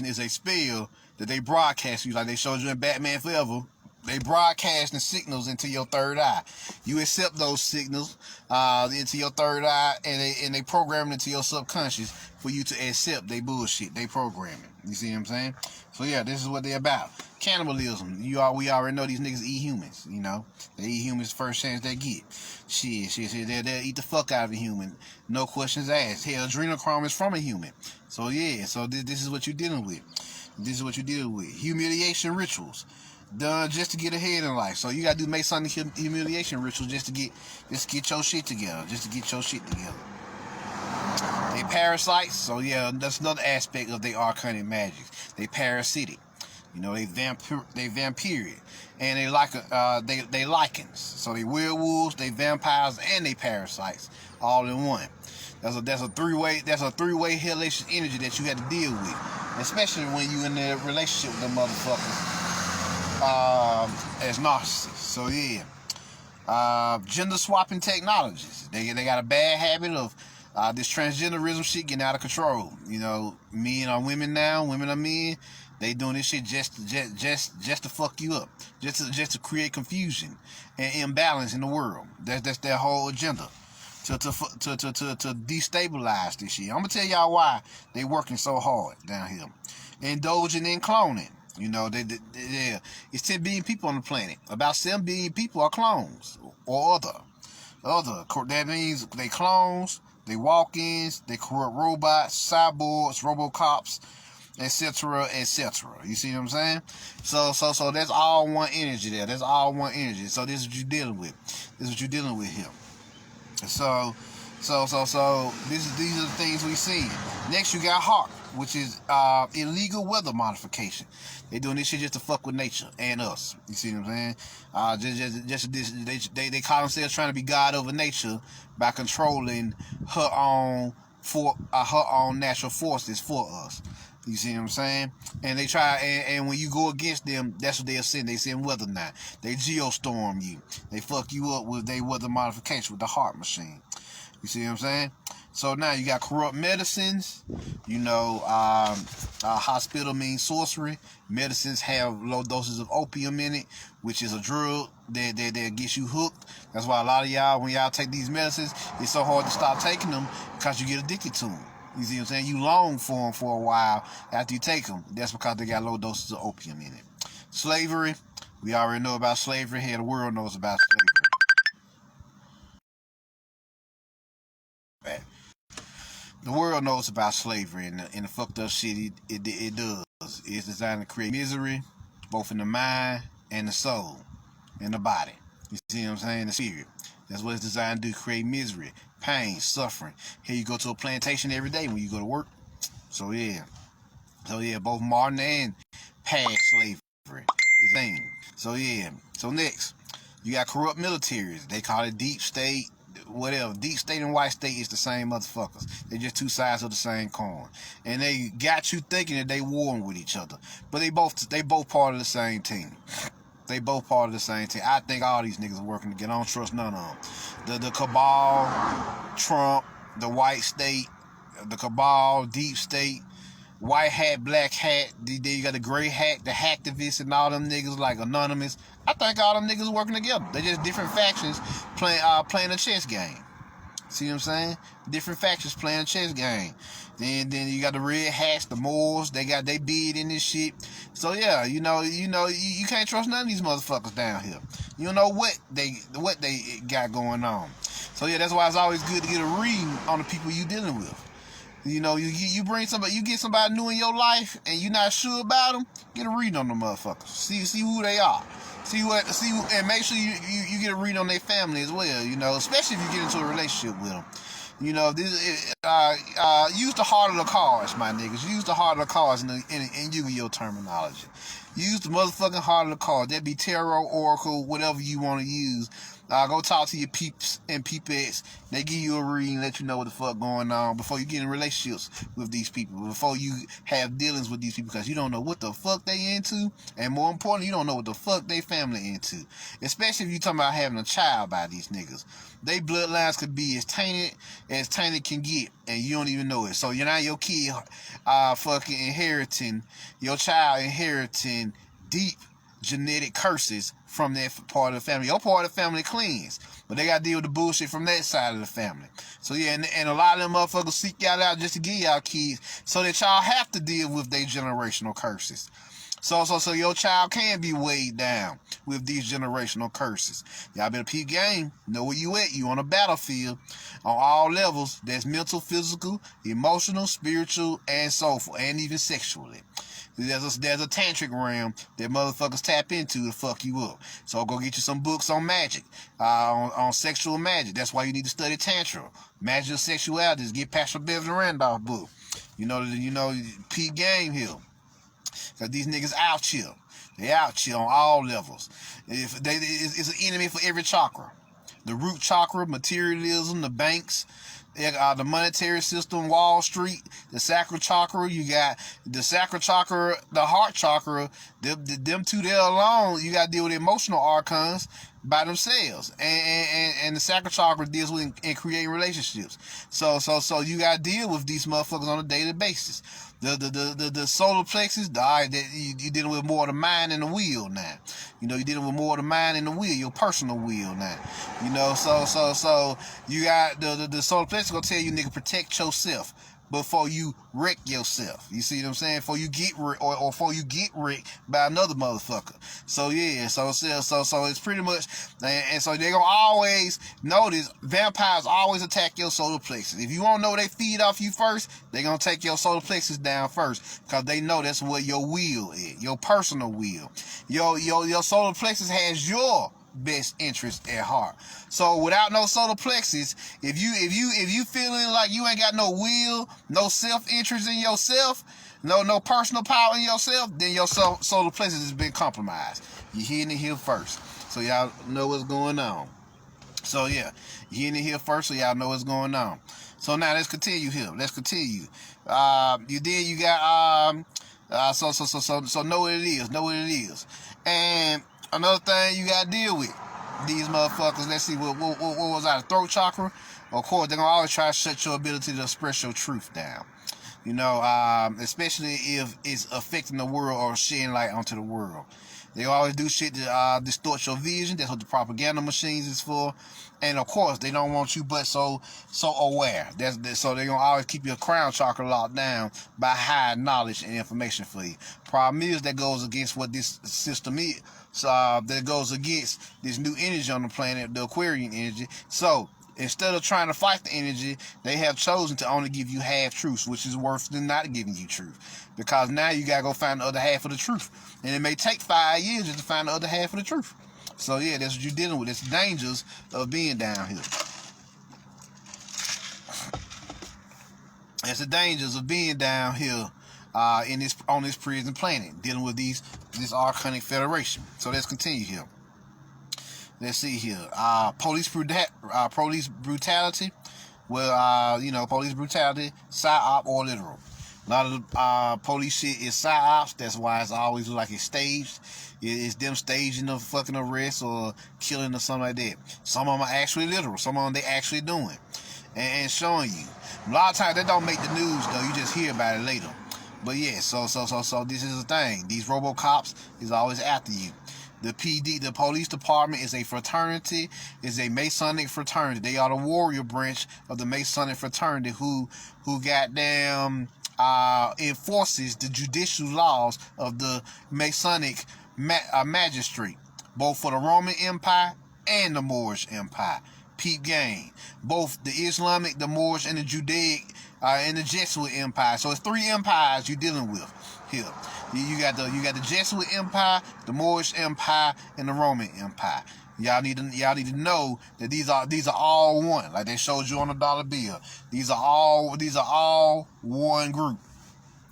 is a spell that they broadcast you, like they showed you in Batman Forever. They broadcasting signals into your third eye. You accept those signals into your third eye, and they program it into your subconscious for you to accept they bullshit, they programming. You see what I'm saying? So yeah, this is what they're about. Cannibalism. We already know these niggas eat humans. You know, they eat humans first chance they get. Shit. They'll eat the fuck out of a human. No questions asked. Hell, adrenochrome is from a human. So yeah, so this is what you're dealing with. This is what you're dealing with. Humiliation rituals. Done just to get ahead in life. So you gotta make some humiliation rituals just to get your shit together. They parasites, so yeah, that's another aspect of their arcane magic. They parasitic. You know, they vampiric. And they like they lichens. So they werewolves, they vampires, and they parasites all in one. That's a three-way hellish energy that you had to deal with. Especially when you in a relationship with them motherfuckers. As narcissists. So yeah, gender swapping technologies. They got a bad habit of this transgenderism shit getting out of control. You know, men are women now, women are men. They doing this shit just to fuck you up, just to create confusion and imbalance in the world. That's their whole agenda. To destabilize this shit. I'm gonna tell y'all why they working so hard down here. Indulging in cloning. You know, it's 10 billion people on the planet. About 7 billion people are clones or other. That means they clones, they walk-ins, they corrupt robots, cyborgs, robocops, etc., etc. You see what I'm saying? So that's all one energy there. That's all one energy. So this is what you're dealing with. Here. So these are the things we see. Next, you got HARP, which is illegal weather modification. They doing this shit just to fuck with nature and us. You see what I'm saying? They call themselves trying to be God over nature by controlling her own natural forces for us. You see what I'm saying? And they try, and when you go against them, that's what they'll send. They send weather now. They geostorm you. They fuck you up with their weather modification with the HARP machine. You see what I'm saying? So now you got corrupt medicines. You know, hospital means sorcery. Medicines have low doses of opium in it, which is a drug that gets you hooked. That's why a lot of y'all, when y'all take these medicines, it's so hard to stop taking them because you get addicted to them. You see what I'm saying? You long for them for a while after you take them. That's because they got low doses of opium in it. Slavery. We already know about slavery. Here, the world knows about slavery. The world knows about slavery and the fucked up shit it does. It's designed to create misery, both in the mind and the soul, and the body. You see what I'm saying? The spirit. That's what it's designed to do, create misery, pain, suffering. Here you go to a plantation every day when you go to work. So yeah, both modern and past slavery is a thing. So yeah, so next, you got corrupt militaries. They call it deep state, whatever. Deep state and white state is the same motherfuckers. They're just two sides of the same coin. And they got you thinking that they warring with each other. But they both part of the same team. They both part of the same team. I think all these niggas are working together. I don't trust none of them. The cabal, Trump, the white state, the cabal, deep state, white hat, black hat, then you got the gray hat, the hacktivists and all them niggas like Anonymous. I think all them niggas working together. They just different factions playing a chess game. See what I'm saying? Different factions playing a chess game. Then you got the red hats, the Moors. They bid in this shit. So yeah, you can't trust none of these motherfuckers down here. You don't know what they got going on. So yeah, that's why it's always good to get a reading on the people you dealing with. You know, you bring somebody, you get somebody new in your life, and you're not sure about them. Get a reading on them motherfuckers. See who they are. And make sure you get a read on their family as well. You know, especially if you get into a relationship with them. You know, use the heart of the cards, my niggas. Use the heart of the cards in Yu-Gi-Oh terminology. Use the motherfucking heart of the cards. That be tarot, oracle, whatever you want to use. Go talk to your peeps and peepettes. They give you a reading, let you know what the fuck going on before you get in relationships with these people, before you have dealings with these people, because you don't know what the fuck they into, and more importantly, you don't know what the fuck they family into. Especially if you talking about having a child by these niggas. They bloodlines could be as tainted can get, and you don't even know it. So you're not your kid fucking inheriting, your child inheriting deep genetic curses from that part of the family. Your part of the family cleans, but they got to deal with the bullshit from that side of the family. So yeah, and a lot of them motherfuckers seek y'all out just to give y'all kids so that y'all have to deal with their generational curses. So your child can be weighed down with these generational curses. Y'all better peep game. Know where you at. You on a battlefield on all levels. That's mental, physical, emotional, spiritual, and soulful, and even sexually. There's a tantric realm that motherfuckers tap into to fuck you up. So go get you some books on magic, on sexual magic. That's why you need to study tantra, magic of sexuality. Just get Pastor Beverly Randolph book. You know, peep game here. Cause these niggas out here. They out here on all levels. It's an enemy for every chakra. The root chakra, materialism, the banks, the monetary system, Wall Street, the sacral chakra. You got the sacral chakra, the heart chakra. Them two there alone, you got to deal with emotional archons by themselves. And the sacral chakra deals with in creating relationships. So you got to deal with these motherfuckers on a daily basis. The solar plexus, that you're dealing with more of the mind and the will now. You know, you're dealing with more of the mind and the will, your personal will now. You know, so you got the solar plexus gonna tell you, nigga, protect yourself before you wreck yourself. You see what I'm saying? Before you get wrecked or before you get wrecked by another motherfucker. So yeah, so it's pretty much, and so they're gonna always notice vampires always attack your solar plexus. If you want to know they feed off you first, they're gonna take your solar plexus down first, because they know that's what your will is, your personal will. Your solar plexus has your best interest at heart. So without no solar plexus, if you feeling like you ain't got no will, no self-interest in yourself, no personal power in yourself, then your solar plexus has been compromised. You're hearing it here first, so y'all know what's going on. So yeah, you're hearing it here first, so y'all know what's going on. So now let's continue here. Let's continue. You got so know what it is. Know what it is. And another thing you gotta deal with these motherfuckers. Let's see, what was that? A throat chakra? Of course, they're gonna always try to shut your ability to express your truth down. You know, especially if it's affecting the world or shedding light onto the world. They always do shit to distort your vision. That's what the propaganda machines is for. And of course, they don't want you but so aware. So they're gonna always keep your crown chakra locked down by hiding knowledge and information for you. Problem is, that goes against what this system is. So that goes against this new energy on the planet, the Aquarian energy. So instead of trying to fight the energy, they have chosen to only give you half truths, which is worse than not giving you truth. Because now you gotta go find the other half of the truth, and it may take 5 years just to find the other half of the truth. So yeah, that's what you're dealing with. It's the dangers of being down here. It's the dangers of being down here on this prison planet, dealing with this archonic federation. So let's continue here. Let's see here. Police brutality. Well, police brutality, psyop or literal. A lot of the police shit is psyops. That's why it's always like it's staged. It's them staging a fucking arrest or killing or something like that. Some of them are actually literal. Some of them they actually doing and showing you. A lot of times they don't make the news though. You just hear about it later. But yeah, so this is the thing. These RoboCops is always after you. The PD, the police department, is a fraternity, is a Masonic fraternity. They are the warrior branch of the Masonic fraternity who goddamn enforces the judicial laws of the Masonic magistrate, both for the Roman Empire and the Moorish Empire. Peep game. Both the Islamic, the Moorish, and the Judaic, and the Jesuit Empire. So it's 3 empires you're dealing with here. You got the Jesuit Empire, the Moorish Empire, and the Roman Empire. Y'all need to know that these are all one, like they showed you on the dollar bill. These are all one group,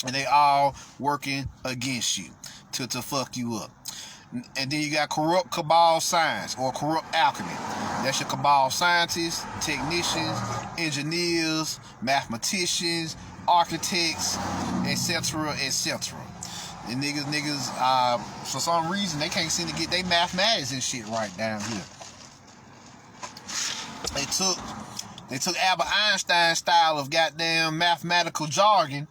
and they all working against you to fuck you up. And then you got corrupt cabal science or corrupt alchemy. That's your cabal scientists, technicians, engineers, mathematicians, architects, etc., etc. And niggas, for some reason, they can't seem to get their mathematics and shit right down here. They took Albert Einstein's style of goddamn mathematical jargon,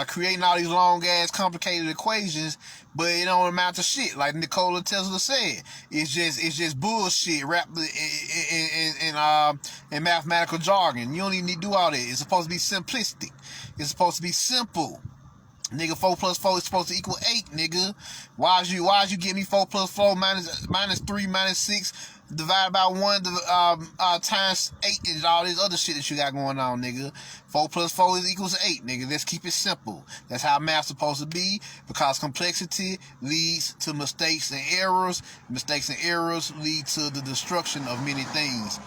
creating all these long-ass complicated equations, but it don't amount to shit. Like Nikola Tesla said, it's just bullshit wrapped in mathematical jargon. You don't even need to do all that. It's supposed to be simplistic. It's supposed to be simple. Nigga, 4 plus 4 is supposed to equal 8, nigga. Why is you give me 4 plus 4 minus 3 minus 6 divided by 1 times 8 and all this other shit that you got going on, nigga. 4 plus 4 is equals 8, nigga. Let's keep it simple. That's how math's supposed to be, because complexity leads to mistakes and errors. Mistakes and errors lead to the destruction of many things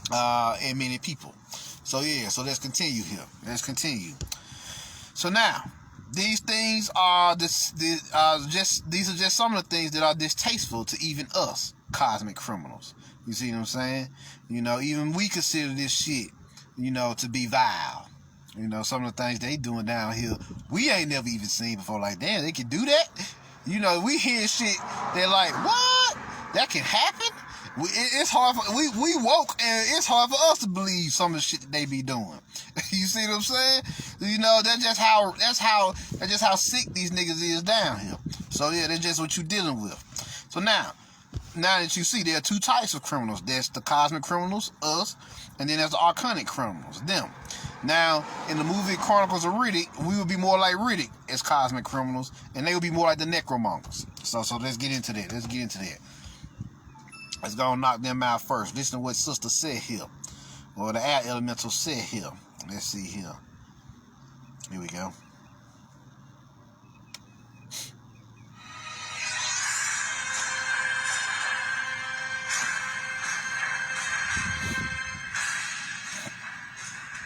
and many people. So yeah, so let's continue here. Let's continue. So now, these things are these are just some of the things that are distasteful to even us cosmic criminals. You see what I'm saying? You know, even we consider this shit, you know, to be vile. You know, some of the things they doing down here, we ain't never even seen before. Like, damn, they can do that? You know, we hear shit, they're like, what? That can happen? It's hard for, we woke, and it's hard for us to believe some of the shit that they be doing. You see what I'm saying? You know, that's just how sick these niggas is down here. So yeah, that's just what you dealing with. So now that you see, there are two types of criminals. There's the cosmic criminals, us, and then there's the archonic criminals, them. Now, in the movie Chronicles of Riddick, we would be more like Riddick as cosmic criminals, and they would be more like the necromongers. So let's get into that. Let's go and knock them out first. Listen to what Sister said here, or the air elemental said here. Let's see here. Here we go.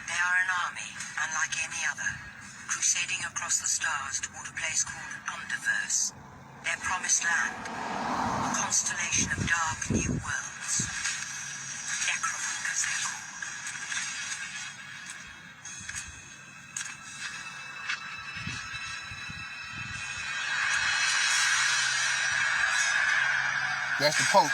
They are an army, unlike any other, crusading across the stars toward a place called Underverse, their promised land, a constellation of dark new worlds. Necromongers, they're called. That's the Pope.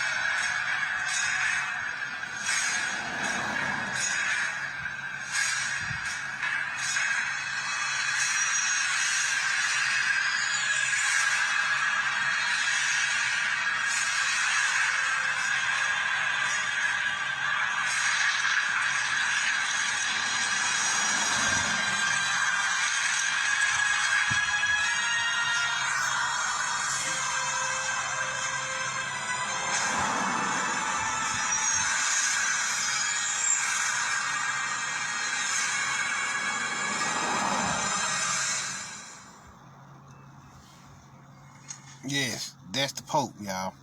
Yes, that's the Pope, y'all.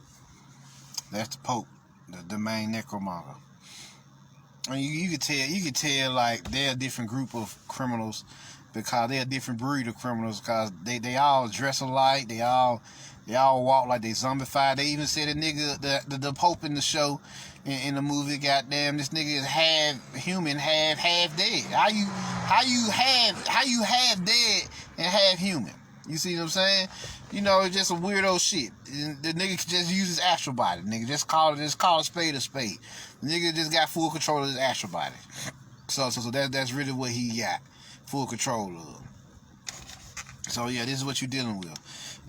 That's the Pope, the main necromonger. I mean, you can tell like they're a different group of criminals, because they're a different breed of criminals, because they all dress alike, they all walk like they zombified. They even said the Pope in the show, in the movie, goddamn, this nigga is half human, half dead. How you half dead and half human? You see what I'm saying? You know, it's just a weirdo shit. The nigga just use his astral body. Nigga, just call a spade a spade. The nigga just got full control of his astral body. So that's really what he got full control of. So yeah, this is what you're dealing with.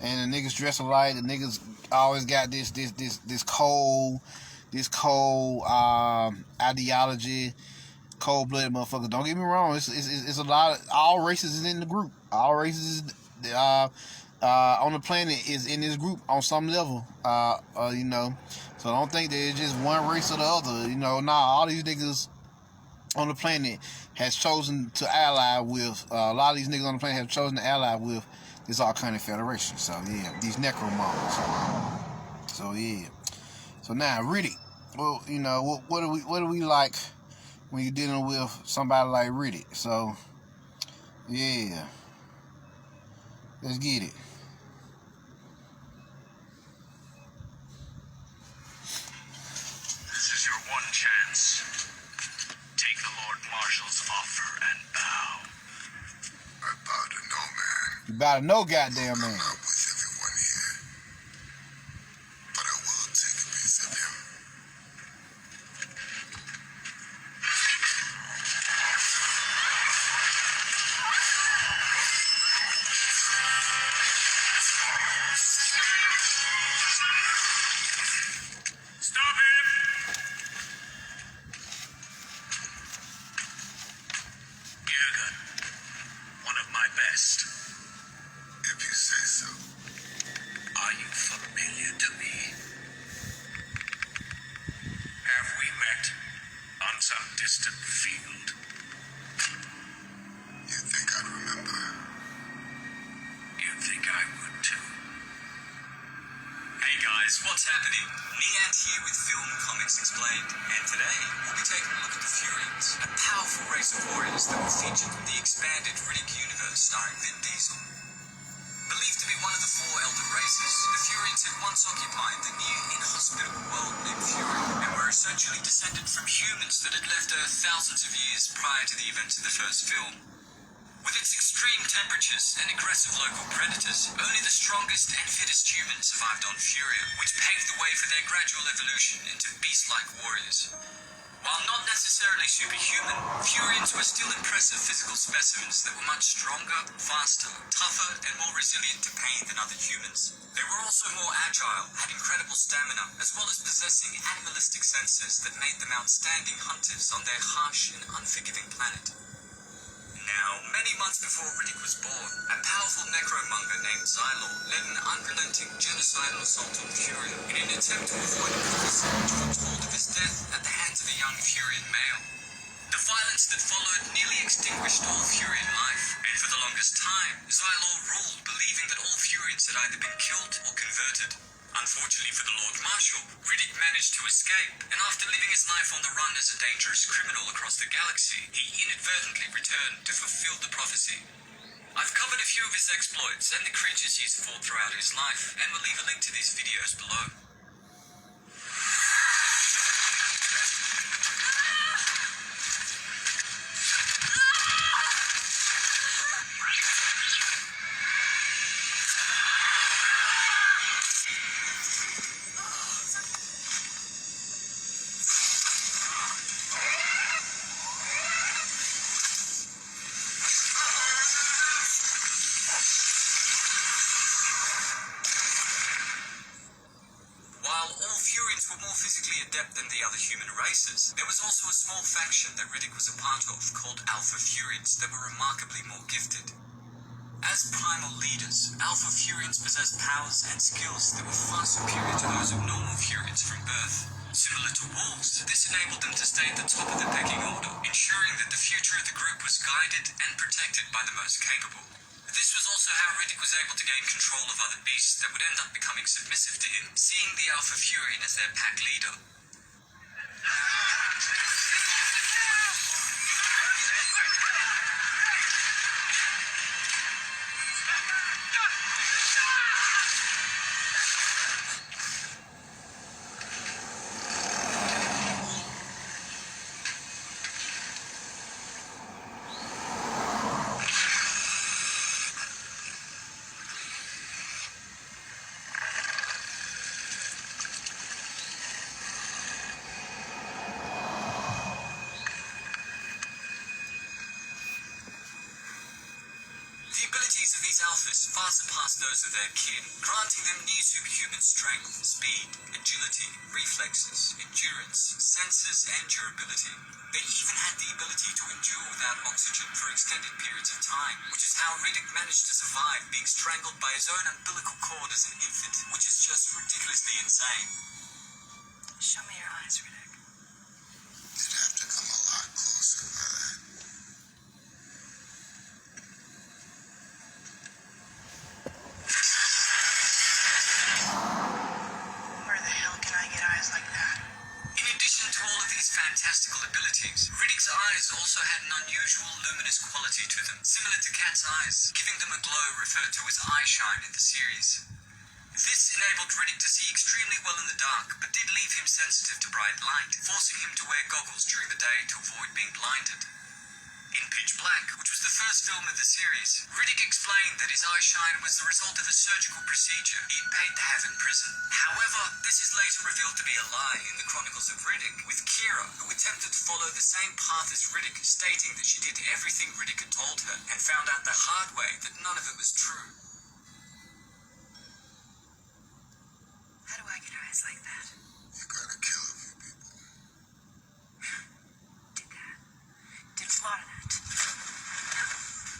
And the niggas dress alike. The niggas always got this cold ideology. Cold-blooded motherfuckers. Don't get me wrong. It's a lot of, all races is in the group. All races on the planet is in this group on some level. You know. So don't think that it's just one race or the other. You know, nah, all these niggas on the planet has chosen to ally with, a lot of these niggas on the planet have chosen to ally with this Arcanic Federation. So yeah, these necromongers. So yeah. So now, Riddick. Well, you know, what do we like when you're dealing with somebody like Riddick? So yeah, let's get it. This is your one chance. Take the Lord Marshal's offer and bow. I bow to no man. You bow to no goddamn man. I'm not with everyone here, but I will take a piece of him. here with Film and Comics Explained, and today we'll be taking a look at the Furians, a powerful race of warriors that were featured in the expanded Riddick universe starring Vin Diesel. Believed to be one of the four elder races, the Furians had once occupied the near inhospitable world named Fury, and were essentially descended from humans that had left Earth thousands of years prior to the events of the first film. With its extreme temperatures and aggressive local predators, only the strongest and fittest humans survived on Furia, which paved the way for their gradual evolution into beast-like warriors. While not necessarily superhuman, Furians were still impressive physical specimens that were much stronger, faster, tougher, and more resilient to pain than other humans. They were also more agile, had incredible stamina, as well as possessing animalistic senses that made them outstanding hunters on their harsh and unforgiving planet. Now, many months before Riddick was born, a powerful necromonger named Xylor led an unrelenting genocidal assault on Furia in an attempt to avoid a prophecy which foretold of his death at the hands of a young Furian male. The violence that followed nearly extinguished all Furian life, and for the longest time, Xylor ruled believing that all Furians had either been killed or converted. Unfortunately for the Lord Marshal, Riddick managed to escape, and after living his life on the run as a dangerous criminal across the galaxy, he inadvertently returned to fulfill the prophecy. I've covered a few of his exploits and the creatures he's fought throughout his life, and will leave a link to these videos below. While all Furians were more physically adept than the other human races, there was also a small faction that Riddick was a part of called Alpha Furians that were remarkably more gifted. As primal leaders, Alpha Furians possessed powers and skills that were far superior to those of normal Furians from birth. Similar to wolves, this enabled them to stay at the top of the pecking order, ensuring that the future of the group was guided and protected by the most capable. This was also how Riddick was able to gain control of other beasts that would end up becoming submissive to him, seeing the Alpha Furian as their pack leader. The abilities of these alphas far surpass those of their kin, granting them near superhuman strength, speed, agility, reflexes, endurance, senses, and durability. They even had the ability to endure without oxygen for extended periods of time, which is how Riddick managed to survive being strangled by his own umbilical cord as an infant, which is just ridiculously insane. Show me your eyes, Riddick. You'd have to come a lot closer, man. Where the hell can I get eyes like that? In addition to all of these fantastical abilities, Riddick's eyes also had an unusual luminous quality to them, similar to Cat's eyes, giving them a glow referred to as eye shine in the series. This enabled Riddick to see extremely well in the dark, but did leave him sensitive to bright light, forcing him to wear goggles during the day to avoid being blinded. In Pitch Black, which was the first film of the series, Riddick explained that his eye shine was the result of a surgical procedure he'd paid to have in prison. However, this is later revealed to be a lie in the Chronicles of Riddick, with Kira, who attempted to follow the same path as Riddick, stating that she did everything Riddick had told her, and found out the hard way that none of it was true. How do I get eyes like that? You gotta kill a few people. Did that. Did a lot of that.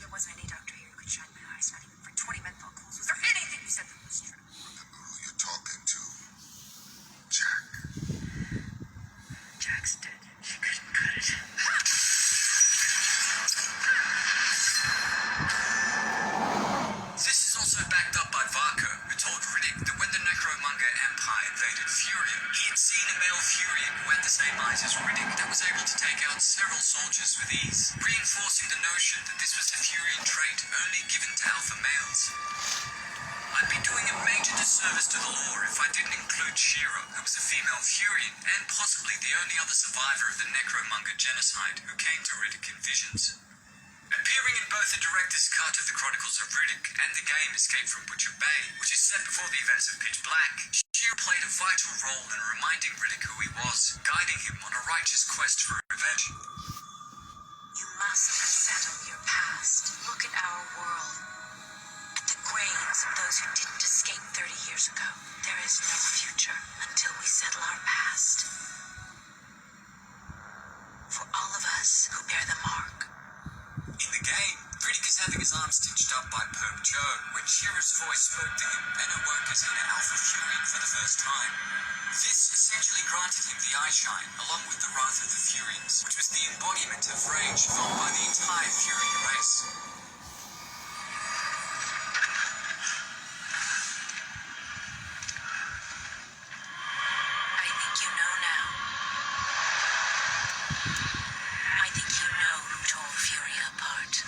There wasn't any doctor here who could shine my eyes, not even for 20 menthol cools. Was there anything you said that was true? Remember who you're talking to. Jack. Jack's dead. She couldn't cut it. This is also backed up by Varka, who told Riddick that when the Necromonger Empire invaded Furia, he had seen these, reinforcing the notion that this was a Furian trait only given to alpha males. I'd be doing a major disservice to the lore if I didn't include Shira, who was a female Furian and possibly the only other survivor of the Necromanga genocide who came to Riddick in visions. Appearing in both the director's cut of the Chronicles of Riddick and the game Escape from Butcher Bay, which is set before the events of Pitch Black, Shira played a vital role in reminding Riddick who he was, guiding him on a righteous quest for revenge. You must settle your past. Look at our world. At the graves of those who didn't escape 30 years ago. There is no future until we settle our past. For all of us who bear the mark. In the game, Riddick is having his arm stitched up by Perp Joe when Shira's voice spoke to him and awoke his inner Alpha Furian for the first time. This essentially granted him the Eyeshine, along with the Wrath of the Furians, which was the embodiment of rage felt by the entire Furian race. I think you know now. I think you know who tore Furia apart.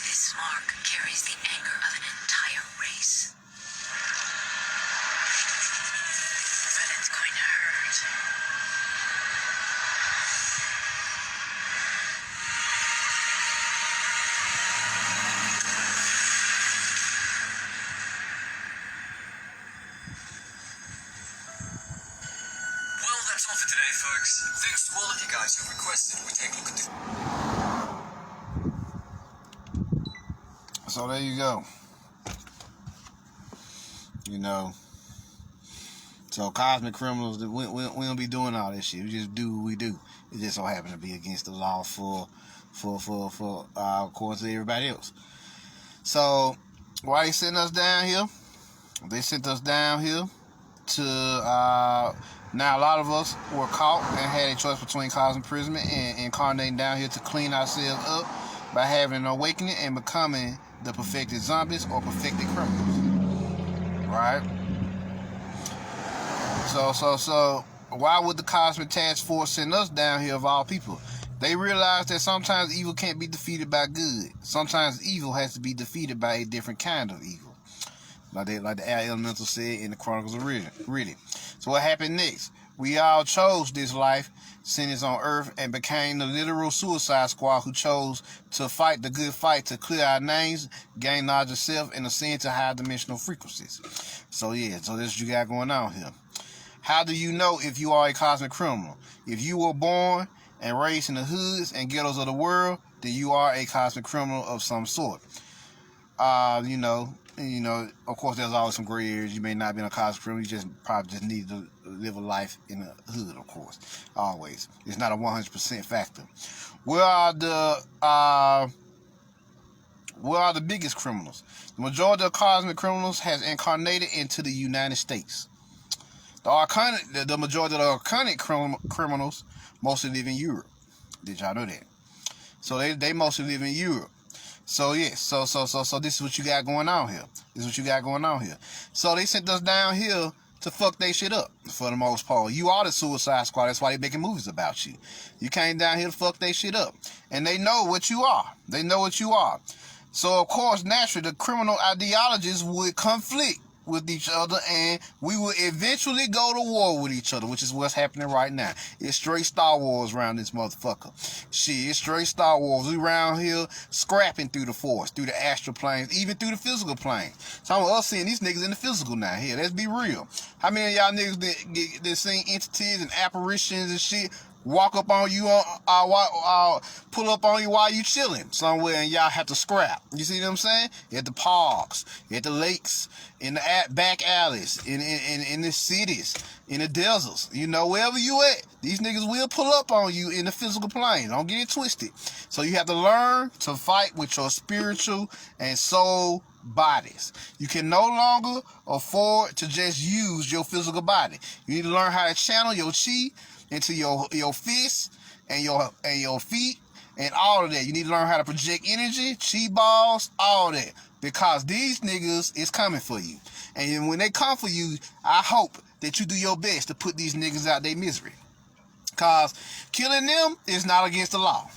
This mark carries the anger of an entire race. But it's going to hurt. Well, that's all for today, folks. Thanks to all of you guys who requested we take a look at the... So there you go. You know. So cosmic criminals, we don't be doing all this shit. We just do what we do. It just so happens to be against the law for according to everybody else. So why they sent us down here? They sent us down here to now a lot of us were caught and had a choice between cosmic imprisonment and incarnating down here to clean ourselves up by having an awakening and becoming the perfected zombies or perfected criminals. Right? So why would the Cosmic Task Force send us down here of all people? They realize that sometimes evil can't be defeated by good. Sometimes evil has to be defeated by a different kind of evil. Like the Air Elemental said in the Chronicles of Riddick. So what happened next? We all chose this life sentence on Earth and became the literal Suicide Squad who chose to fight the good fight to clear our names, gain knowledge of self, and ascend to higher dimensional frequencies. So yeah, so this is what you got going on here. How do you know if you are a cosmic criminal? If you were born and raised in the hoods and ghettos of the world, then you are a cosmic criminal of some sort. You know, of course, there's always some gray areas. You may not be a cosmic criminal. You just probably just need to live a life in the hood, of course. Always. It's not a 100% factor. Where are the biggest criminals? The majority of cosmic criminals has incarnated into the United States. The majority of the arcanic criminals mostly live in Europe. Did y'all know that? So they mostly live in Europe. So yes, so this is what you got going on here. So they sent us down here to fuck they shit up for the most part. You are the Suicide Squad. That's why they making movies about you. You came down here to fuck they shit up, and they know what you are. So of course, naturally, the criminal ideologies would conflict with each other, and we will eventually go to war with each other, which is what's happening right now. It's straight Star Wars around this motherfucker. Shit, it's straight Star Wars. We around here scrapping through the force, through the astral planes, even through the physical planes. Some of us seeing these niggas in the physical now. Here, let's be real. How many of y'all niggas that seen entities and apparitions and shit walk up on you, pull up on you while you chilling somewhere, and y'all have to scrap? You see what I'm saying? At the parks, at the lakes, in the back alleys, in the cities, in the deserts, wherever you at, these niggas will pull up on you in the physical plane. Don't get it twisted. So you have to learn to fight with your spiritual and soul bodies. You can no longer afford to just use your physical body. You need to learn how to channel your chi into your fists and your feet and all of that. You need to learn how to project energy, chi balls, all that. Because these niggas is coming for you. And when they come for you, I hope that you do your best to put these niggas out their misery. Cause killing them is not against the law.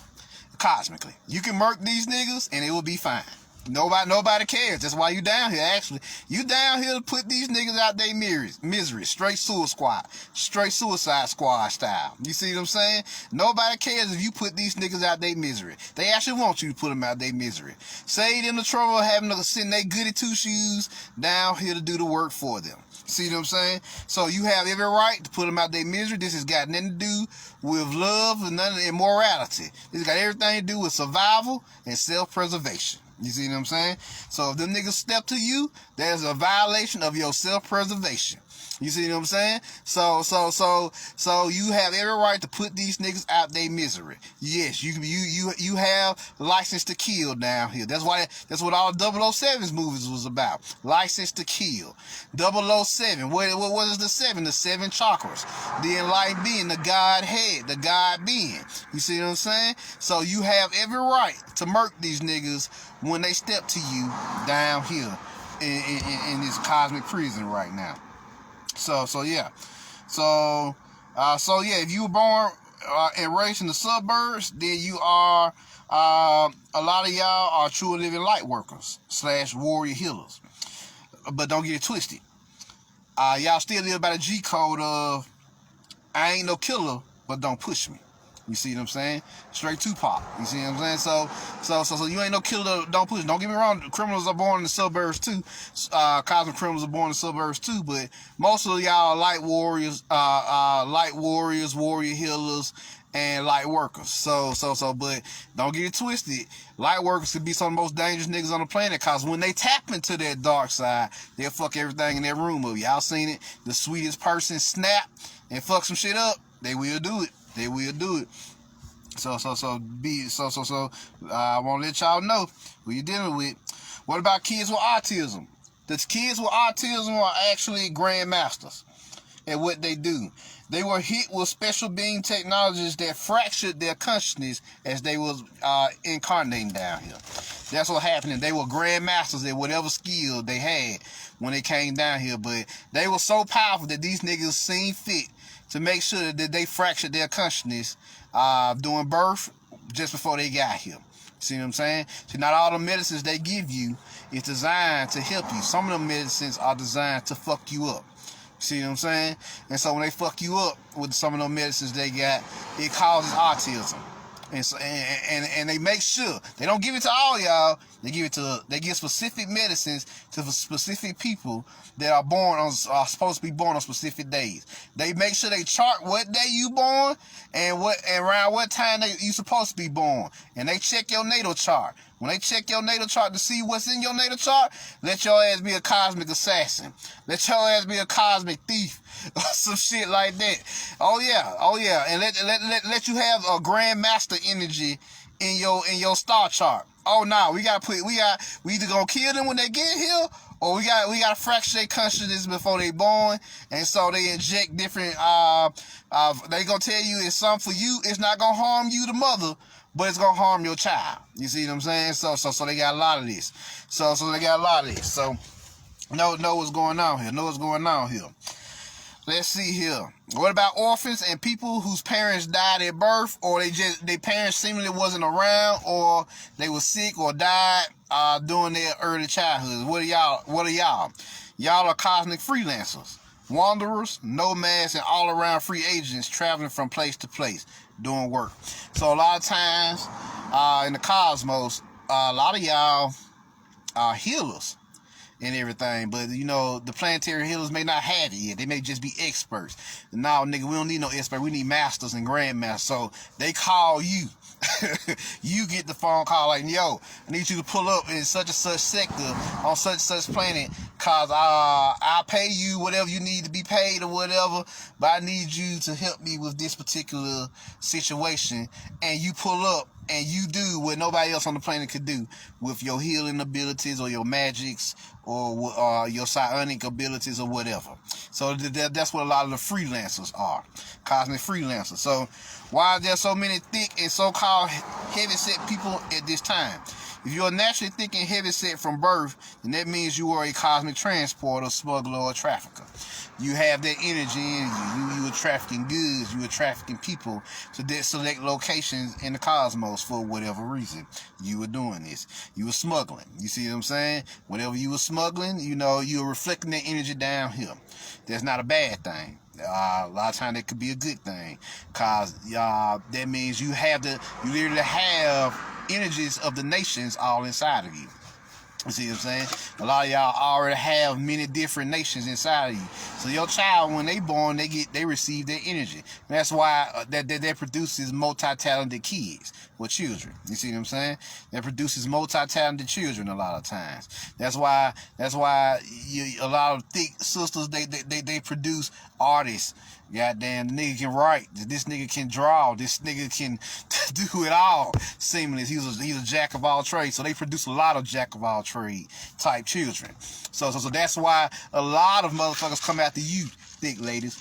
Cosmically, you can murk these niggas and it will be fine. Nobody cares. That's why you down here. Actually, you down here to put these niggas out their misery. Straight suicide squad style. You see what I'm saying? Nobody cares if you put these niggas out their misery. They actually want you to put them out their misery. Save them the trouble of having to send their goody two shoes down here to do the work for them. See what I'm saying? So you have every right to put them out their misery. This has got nothing to do with love and none of immorality. This got everything to do with survival and self-preservation. You see what I'm saying? So if them niggas step to you, there's a violation of your self-preservation. You see what I'm saying? So you have every right to put these niggas out their misery. Yes, you have license to kill down here. That's what all 007's movies was about. License to kill. 007. What is the 7? The 7 chakras. The enlightened being, the Godhead, the God being. You see what I'm saying? So you have every right to murk these niggas when they step to you down here in this cosmic prison right now. So yeah, if you were born and raised in the suburbs, then you are a lot of y'all are true living light workers / warrior healers. But don't get it twisted. Y'all still live by the G code of I ain't no killer, but don't push me. You see what I'm saying? Straight Tupac. You see what I'm saying? So you ain't no killer, don't push. Don't get me wrong, criminals are born in the suburbs too. Cosmic criminals are born in the suburbs too, but most of y'all are light warriors, warrior healers, and light workers. But don't get it twisted. Light workers could be some of the most dangerous niggas on the planet, cause when they tap into that dark side, they'll fuck everything in that room up. Y'all seen it? The sweetest person snap and fuck some shit up. They will do it. They will do it. I want to let y'all know who you're dealing with. What about kids with autism? The kids with autism are actually grandmasters at what they do. They were hit with special beam technologies that fractured their consciousness as they was incarnating down here. That's what happened. They were grandmasters at whatever skill they had when they came down here. But they were so powerful that these niggas seen fit to make sure that they fractured their consciousness during birth just before they got here. See what I'm saying? See, not all the medicines they give you is designed to help you. Some of them medicines are designed to fuck you up. See what I'm saying? And so when they fuck you up with some of those medicines they got, it causes autism. And they make sure they don't give it to all y'all. They give specific medicines to specific people that are supposed to be born on specific days. They make sure they chart what day you born and around what time you supposed to be born. And they check your natal chart. When they check your natal chart to see what's in your natal chart, let your ass be a cosmic assassin. Let your ass be a cosmic thief or some shit like that. Oh yeah. And let you have a grandmaster energy in your star chart. Oh no, we either gonna kill them when they get here, or we gotta fracture their consciousness before they born, and so they inject different they gonna tell you it's something for you, it's not gonna harm you the mother, but it's gonna harm your child. You see what I'm saying? So they got a lot of this. So they got a lot of this. So know what's going on here. Let's see here. What about orphans and people whose parents died at birth, or their parents seemingly wasn't around, or they were sick or died during their early childhood? What are y'all? Y'all are cosmic freelancers, wanderers, nomads, and all-around free agents traveling from place to place doing work. So a lot of times in the cosmos, a lot of y'all are healers and everything, but the planetary healers may not have it yet. They may just be experts. No, nigga, we don't need no expert. We need masters and grandmasters. So they call you. You get the phone call like, yo, I need you to pull up in such and such sector on such and such planet, cause I'll pay you whatever you need to be paid or whatever, but I need you to help me with this particular situation. And you pull up and you do what nobody else on the planet could do with your healing abilities or your magics or your psionic abilities or whatever. So that's what a lot of the freelancers are, cosmic freelancers. So why are there so many thick and so-called heavyset people at this time? If you're naturally thick and heavyset from birth, then that means you are a cosmic transporter, smuggler, or trafficker. you have that energy in you. You were trafficking goods, you were trafficking people to select locations in the cosmos for whatever reason. You were doing this. You were smuggling. You see what I'm saying? Whatever you were smuggling, you know, you were reflecting that energy down here. That's not a bad thing. A lot of times that could be a good thing, cause that means you literally have energies of the nations all inside of you. You see what I'm saying? A lot of y'all already have many different nations inside of you. So your child, when they born, they receive their energy. And that's why that produces multi-talented kids or children. You see what I'm saying? That produces multi-talented children a lot of times. That's why a lot of thick sisters they produce artists. Goddamn, the nigga can write. This nigga can draw. This nigga can do it all. Seemingly, he's a jack of all trades. So they produce a lot of jack of all trade type children. So that's why a lot of motherfuckers come after you, thick ladies.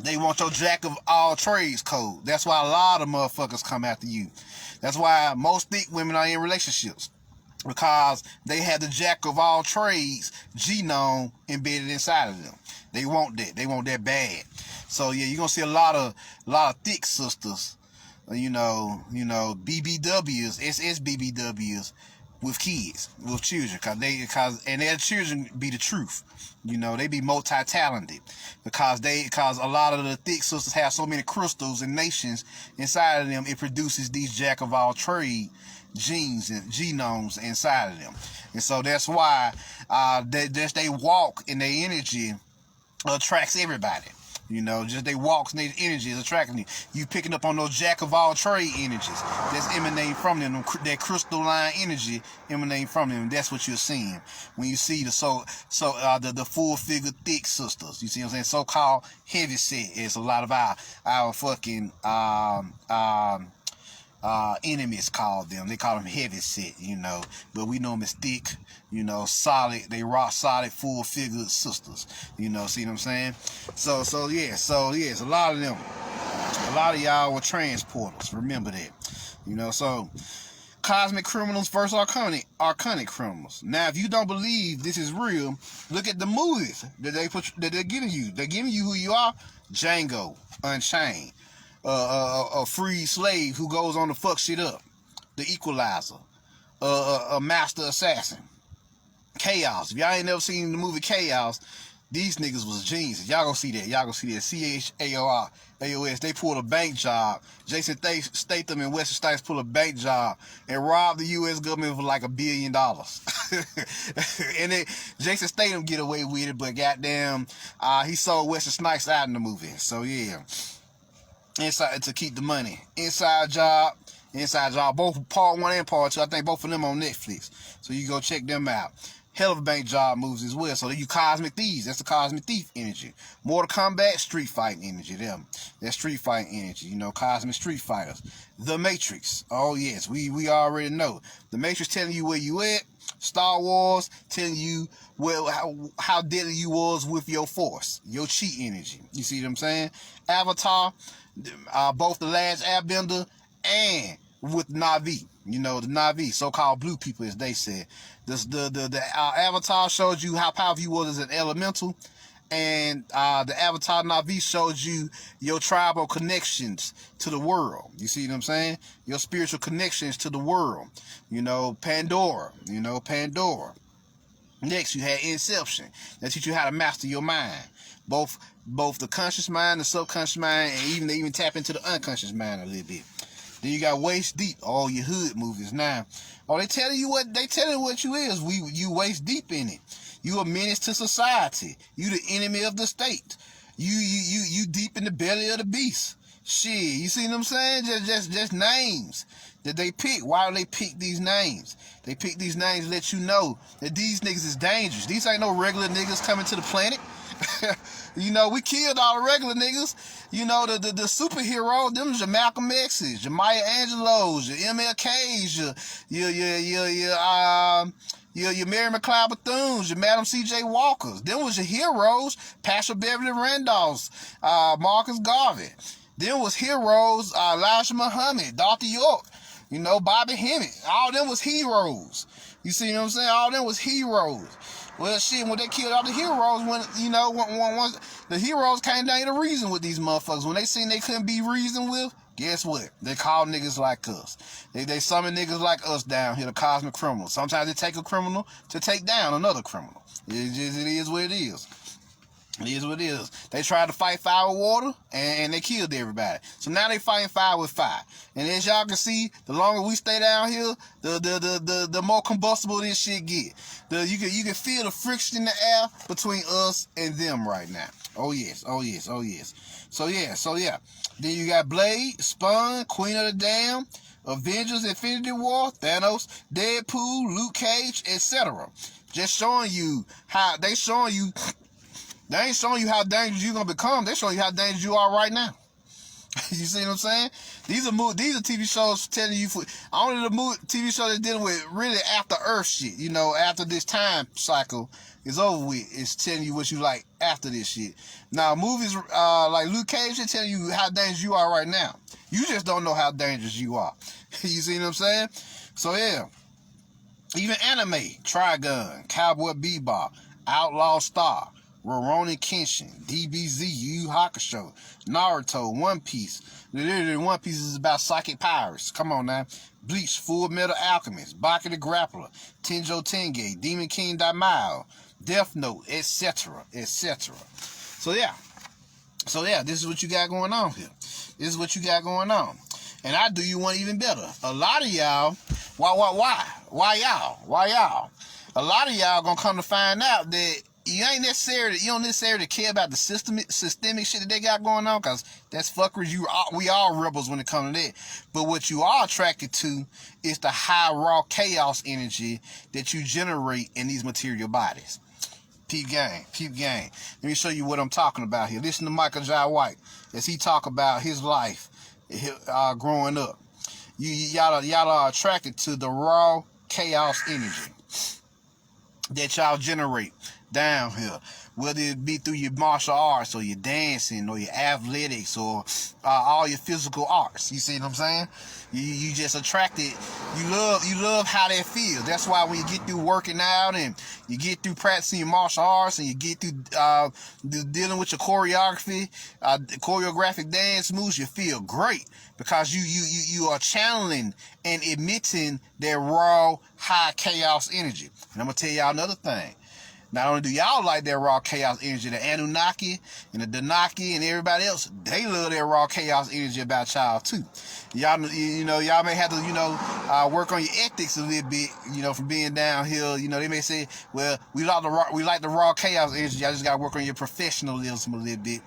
They want your jack of all trades code. That's why a lot of motherfuckers come after you. That's why most thick women are in relationships. Because they have the jack of all trades genome embedded inside of them. They want that. They want that bad. So yeah, you're gonna see a lot of thick sisters, you know, BBWs, SSBBWs with kids, with children, and their children be the truth. You know, they be multi-talented because a lot of the thick sisters have so many crystals and nations inside of them. It produces these jack of all trade genes and genomes inside of them, and so that's why they walk in their energy attracts everybody. You know, just they walks and their energy is attracting you. You picking up on those jack of all trade energies that's emanating from them, that crystalline energy emanating from them. That's what you're seeing when you see the full figure thick sisters. You see what I'm saying? So-called heavy set is a lot of our fucking enemies call them. They call them heavy set, you know, but we know them as thick, you know, solid. They rock solid, full figure sisters, you know. See what I'm saying? So it's a lot of them. A lot of y'all were transporters. Remember that, you know. So cosmic criminals versus arcanic criminals. Now, if you don't believe this is real, look at the movies that they're giving you. They're giving you who you are. Django Unchained. A free slave who goes on to fuck shit up. The Equalizer. A master assassin. Chaos. If y'all ain't never seen the movie Chaos, these niggas was geniuses. Y'all gonna see that. CHAOS. They pulled a bank job. Jason Statham and Wesley Snipes pulled a bank job and robbed the U.S. government for like $1 billion. And Jason Statham get away with it, but goddamn, he sold Wesley Snipes out in the movie. So yeah. Inside to keep the money. Inside Job, both part 1 and part 2. I think both of them on Netflix. So you go check them out. Hell of a bank job moves as well. So you cosmic thieves. That's the cosmic thief energy. Mortal Kombat, street fighting energy. That's street fighting energy. You know, cosmic street fighters. The Matrix. Oh yes, we already know. The Matrix telling you where you at. Star Wars telling you how deadly you was with your force, your chi energy. You see what I'm saying? Avatar. Both the last airbender and with Na'vi, you know, the Na'vi, so-called blue people, as they said. The Avatar showed you how powerful you was as an elemental, and the Avatar Na'vi showed you your tribal connections to the world. You see what I'm saying? Your spiritual connections to the world. You know, Pandora. Next, you had Inception. That teach you how to master your mind. Both the conscious mind, the subconscious mind, and they even tap into the unconscious mind a little bit. Then you got Waist Deep, all your hood movies now. Oh, they telling you what you is. You waist deep in it. You a menace to society. You the enemy of the state. You deep in the belly of the beast. Shit, you see what I'm saying? Just names that they pick. Why do they pick these names? They pick these names to let you know that these niggas is dangerous. These ain't no regular niggas coming to the planet. You know, we killed all the regular niggas. You know, the superhero, them your Malcolm X's, your Maya Angelos, your MLK's, your Mary McLeod Bethune's, your Madam C.J. Walker's. Them was your heroes. Pastor Beverly Randolph's, Marcus Garvey. Them was heroes, Elijah Muhammad, Dr. York, you know, Bobby Hemmett. All them was heroes. You see what I'm saying? All them was heroes. Well, shit, when they killed all the heroes, when, you know, once the heroes came down to reason with these motherfuckers, when they seen they couldn't be reasoned with, guess what? They call niggas like us. They summon niggas like us down here, the cosmic criminals. Sometimes they take a criminal to take down another criminal. It is what it is. It is what it is. They tried to fight fire with water, and they killed everybody. So now they fighting fire with fire. And as y'all can see, the longer we stay down here, the more combustible this shit get. You can feel the friction in the air between us and them right now. Oh yes. So yeah. Then you got Blade, Spawn, Queen of the Damned, Avengers, Infinity War, Thanos, Deadpool, Luke Cage, etc. Just showing you how they ain't showing you how dangerous you're gonna become. They showing you how dangerous you are right now. You see what I'm saying? These are TV shows telling you only the TV show that's dealing with really after Earth shit. You know, after this time cycle is over with, it's telling you what you like after this shit. Now movies like Luke Cage, they're telling you how dangerous you are right now. You just don't know how dangerous you are. You see what I'm saying? So yeah. Even anime, Trigun, Cowboy Bebop, Outlaw Star, Rurouni Kenshin, DBZ, Yu Yu Hakusho, Naruto, One Piece. Literally, One Piece is about psychic powers. Come on now. Bleach, Full Metal Alchemist, Baki the Grappler, Tenjo Tenge, Demon King Daimao, Death Note, etc., etc. So yeah, this is what you got going on here. This is what you got going on. And I do you one even better. A lot of y'all, why y'all? A lot of y'all gonna come to find out that you don't necessarily care about the systemic shit that they got going on, because that's fuckers. We all rebels when it comes to that. But what you are attracted to is the high raw chaos energy that you generate in these material bodies. Peep gang. Let me show you what I'm talking about here. Listen to Michael Jai White as he talk about his life growing up. Y'all are attracted to the raw chaos energy that y'all generate down here, whether it be through your martial arts or your dancing or your athletics or all your physical arts. You see what I'm saying? You just attracted. You love how that feels. That's why when you get through working out and you get through practicing your martial arts and you get through dealing with your choreographic dance moves, you feel great, because you are channeling and emitting that raw high chaos energy. And I'm gonna tell y'all another thing. Not only do y'all like that raw chaos energy, the Anunnaki and the Danaki and everybody else, they love that raw chaos energy about y'all too. Y'all may have to, work on your ethics a little bit, from being downhill. They may say, well, we like the raw chaos energy. Y'all just gotta work on your professionalism a little bit,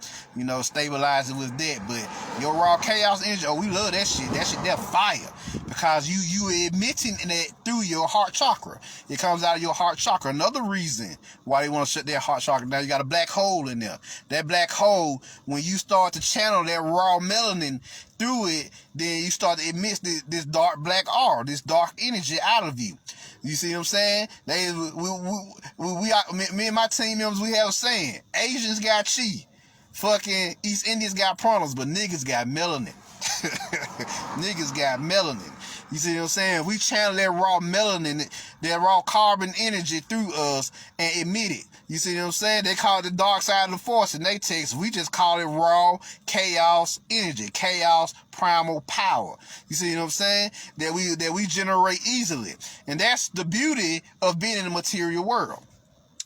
stabilize it with that. But your raw chaos energy, we love that shit. That shit, that fire, because you emitting that through your heart chakra. It comes out of your heart chakra. Another reason why they want to shut their heart chakra down, you got a black hole in there. That black hole, when you start to channel that raw melanin through it, then you start to emit this dark black aura, this dark energy out of you. You see what I'm saying? Me and my team members, we have a saying: Asians got chi, fucking East Indians got prana, but niggas got melanin. Niggas got melanin. You see what I'm saying? We channel that raw melanin, that raw carbon energy through us and emit it. You see what I'm saying? They call it the dark side of the force in they text. We just call it raw chaos energy, chaos primal power. You see what I'm saying? That we generate easily. And that's the beauty of being in the material world.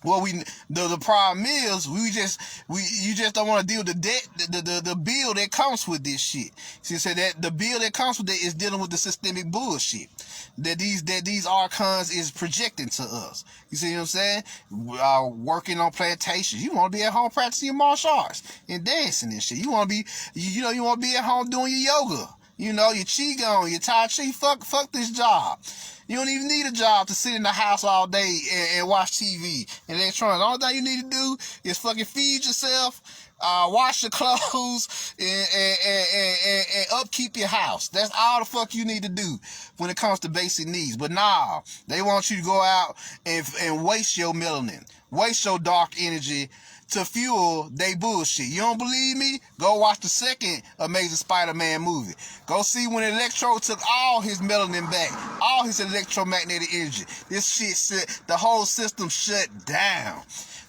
Well, the problem is you just don't want to deal with the debt, the bill that comes with this shit. See, so that the bill that comes with it is dealing with the systemic bullshit that these archons is projecting to us. You see what I'm saying? Working on plantations. You want to be at home practicing your martial arts and dancing and shit. You want to be, you want to be at home doing your yoga. Your qigong, your tai chi. Fuck this job. You don't even need a job to sit in the house all day and watch TV and electronics. All thing you need to do is fucking feed yourself, wash your clothes, and upkeep your house. That's all the fuck you need to do when it comes to basic needs. But nah, they want you to go out and waste your melanin, waste your dark energy to fuel they bullshit. You don't believe me? Go watch the second Amazing Spider-Man movie. Go see when Electro took all his melanin back, all his electromagnetic energy. This shit, the whole system shut down.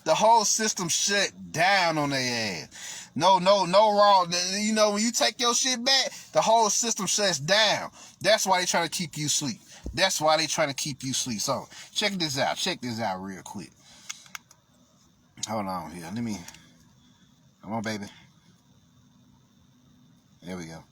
The whole system shut down on their ass. No wrong. You know, when you take your shit back, the whole system shuts down. That's why they trying to keep you asleep. That's why they trying to keep you asleep. So, check this out. Check this out real quick. Hold on here. Let me... Come on, baby. There we go.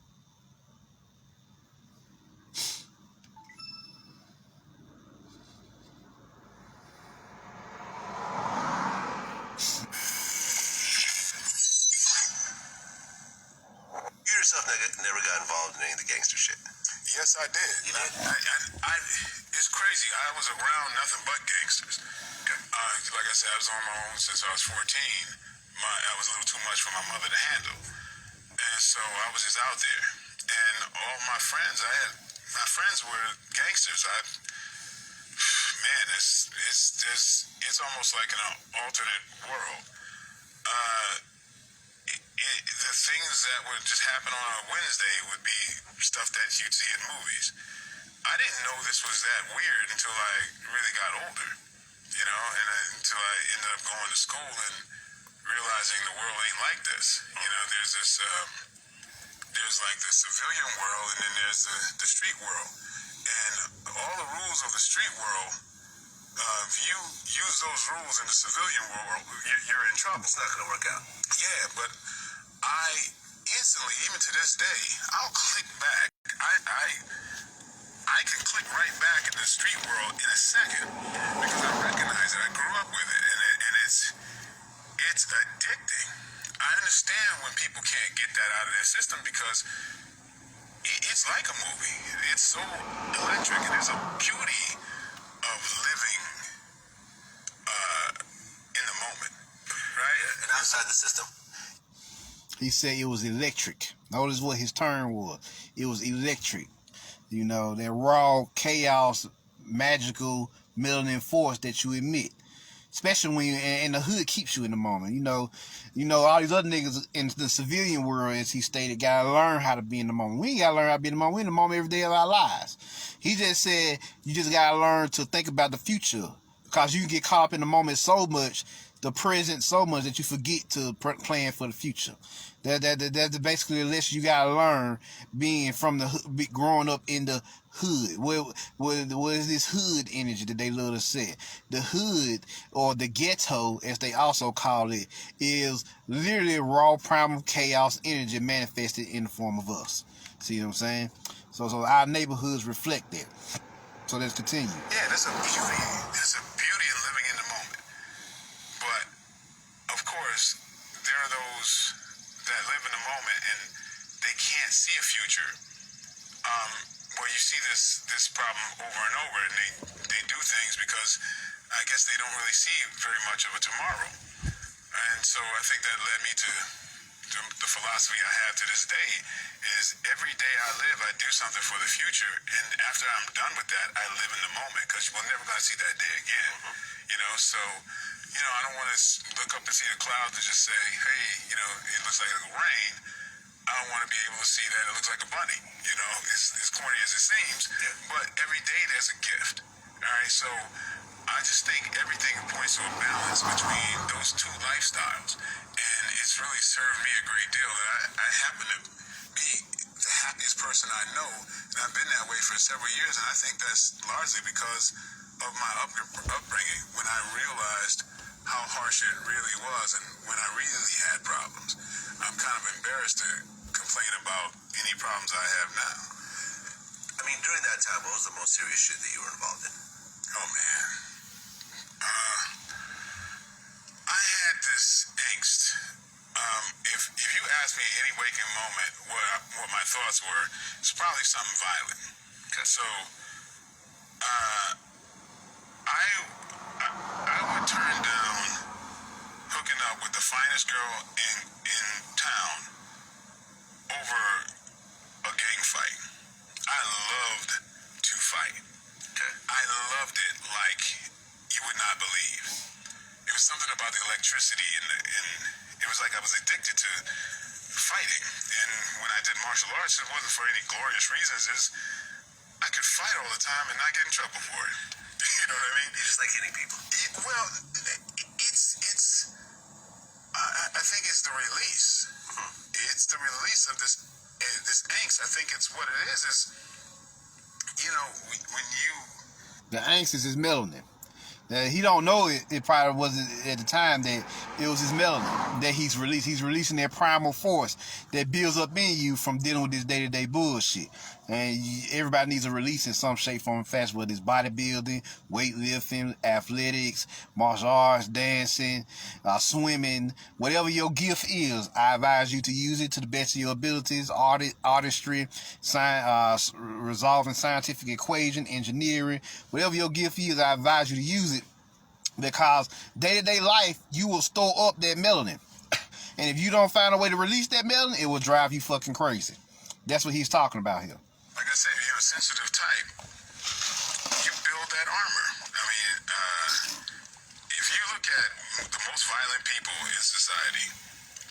You yourself never got involved in any of the gangster shit. Yes, I did. You did? It's crazy. I was around nothing but gangsters. Like I said, I was on my own since I was 14. I was a little too much for my mother to handle. And so I was just out there. And all my friends were gangsters. Man, it's almost like an alternate world. The things that would just happen on a Wednesday would be stuff that you'd see in movies. I didn't know this was that weird until I really got older, you know, and until I ended up going to school and realizing the world ain't like this. You know, there's this, there's like the civilian world and then there's the street world. And all the rules of the street world, if you use those rules in the civilian world, you're in trouble. It's not going to work out. Yeah, but I instantly, even to this day, I'll click back. I can click right back in the street world in a second because I recognize it. I grew up with it, and it's addicting. I understand when people can't get that out of their system because it's like a movie. It's so electric, and there's a beauty of living in the moment, right? And outside the system. He said it was electric. Notice what his term was. It was electric. You know, that raw chaos, magical melanin force that you emit. Especially when you, and the hood keeps you in the moment. You know, all these other niggas in the civilian world, as he stated, gotta learn how to be in the moment. We ain't gotta learn how to be in the moment. We in the moment every day of our lives. He just said you just gotta learn to think about the future. Because you can get caught up in the moment so much, the present so much, that you forget to plan for the future. That's basically a lesson you gotta learn being from the growing up in the hood. What is this hood energy that they love to say? The hood, or the ghetto, as they also call it, is literally raw primal chaos energy manifested in the form of us. See what I'm saying? So our neighborhoods reflect that. So let's continue. Yeah, there's a beauty. There's a beauty in living in the moment. But of course, there are those that live in the moment and they can't see a future. Where you see this problem over and over, and they do things because I guess they don't really see very much of a tomorrow. And so I think that led me to the philosophy I have to this day is every day I live, I do something for the future, and after I'm done with that, I live in the moment, because we're never going to see that day again. You know, so, you know, I don't want to look up and see the clouds and just say, hey, you know, it looks like it'll rain. I don't want to be able to see that it looks like a bunny. You know, it's as corny as it seems, but every day there's a gift. All right, so I just think everything points to a balance between those two lifestyles, and it's really served me a great deal. I happen to be the happiest person I know, and I've been that way for several years, and I think that's largely because of my upbringing, when I realized how harsh it really was, and when I really had problems. I'm kind of embarrassed to complain about any problems I have now. I mean, during that time, what was the most serious shit that you were involved in? Oh, man. I had this angst. If you ask me any waking moment what my thoughts were, it's probably something violent. So, I would turn down hooking up with the finest girl in town over a gang fight. I loved to fight. Okay. I loved it like you would not believe. It was something about the electricity in like I was addicted to fighting. And when I did martial arts, it wasn't for any glorious reasons. It's I could fight all the time and not get in trouble for it. You know what I mean? You just like hitting people. Well, it's. I think it's the release. It's the release of this angst. I think it's what it is. Is when you. The angst is his melanin. He don't know it probably wasn't at the time that it was his melanin that he's released. He's releasing that primal force that builds up in you from dealing with this day-to-day bullshit. And everybody needs a release in some shape, form, and fashion, whether it's bodybuilding, weightlifting, athletics, martial arts, dancing, swimming, whatever your gift is. I advise you to use it to the best of your abilities, artistry, resolving scientific equation, engineering, whatever your gift is, I advise you to use it. Because day-to-day life, you will store up that melanin. And if you don't find a way to release that melanin, it will drive you fucking crazy. That's what he's talking about here. Like I said, if you're a sensitive type, you build that armor. I mean, if you look at the most violent people in society,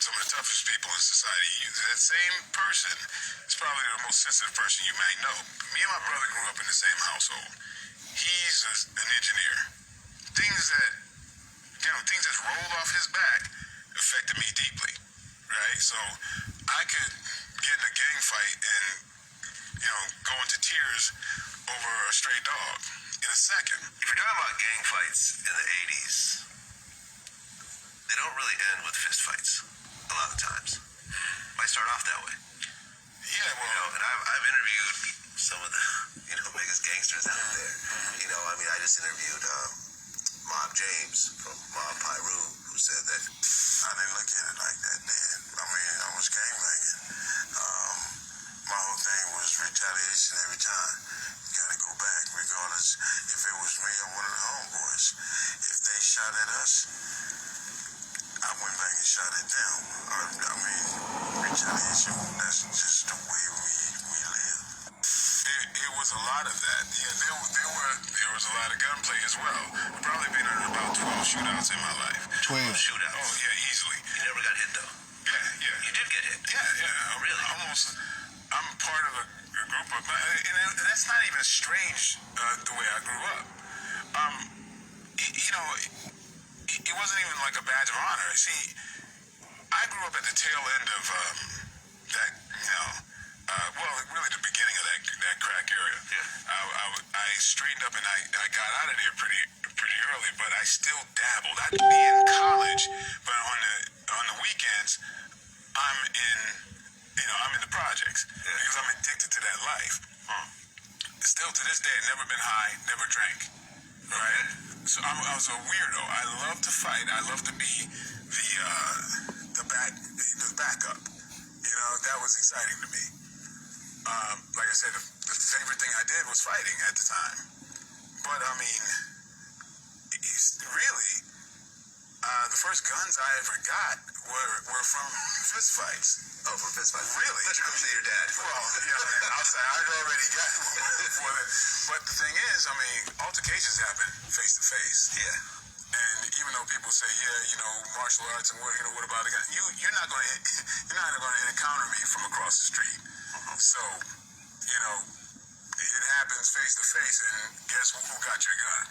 some of the toughest people in society, that same person is probably the most sensitive person you might know. Me and my brother grew up in the same household. He's an engineer. Things that rolled off his back affected me deeply, right? So I could get in a gang fight and, go into tears over a stray dog in a second. If you're talking about gang fights in the 80s, they don't really end with fist fights a lot of times. Might start off that way. Yeah, well, and I've interviewed some of the biggest gangsters out there. I just interviewed Mob James from Mob Pyru, who said that I didn't look at it like that then. I mean, I was gangbanging. My whole thing was retaliation every time. You gotta go back, regardless if it was me or one of the homeboys. If they shot at us, I went back and shot at them. Retaliation, that's just the way we live. it was a lot of that. Yeah, there was a lot of gunplay as well. I've probably been in about 12 shootouts in my life. 12 shootouts? Oh, yeah, easily. You never got hit, though? Yeah. You did get hit? Yeah. Really? Almost. I'm part of a group of, and that's not even strange the way I grew up. It wasn't even like a badge of honor. See, I grew up at the tail end of that, really the beginning of that crack area. Yeah. I straightened up and I got out of there pretty early, but I still dabbled. I'd be in college, but on the weekends, I'm in the projects because I'm addicted to that life. Still to this day, never been high, never drank. Right? So I was a weirdo. I love to fight. I love to be the backup. That was exciting to me. Like I said, the favorite thing I did was fighting at the time. But it's really the first guns I ever got were from fist fights. Oh, from fist fights? Really? Let you come see your dad. Well, I'd already got one before that. But the thing is, altercations happen face to face. Yeah. And even though people say, martial arts and what about a gun? You're not going to encounter me from across the street. So, it happens face to face, and guess who got your gun?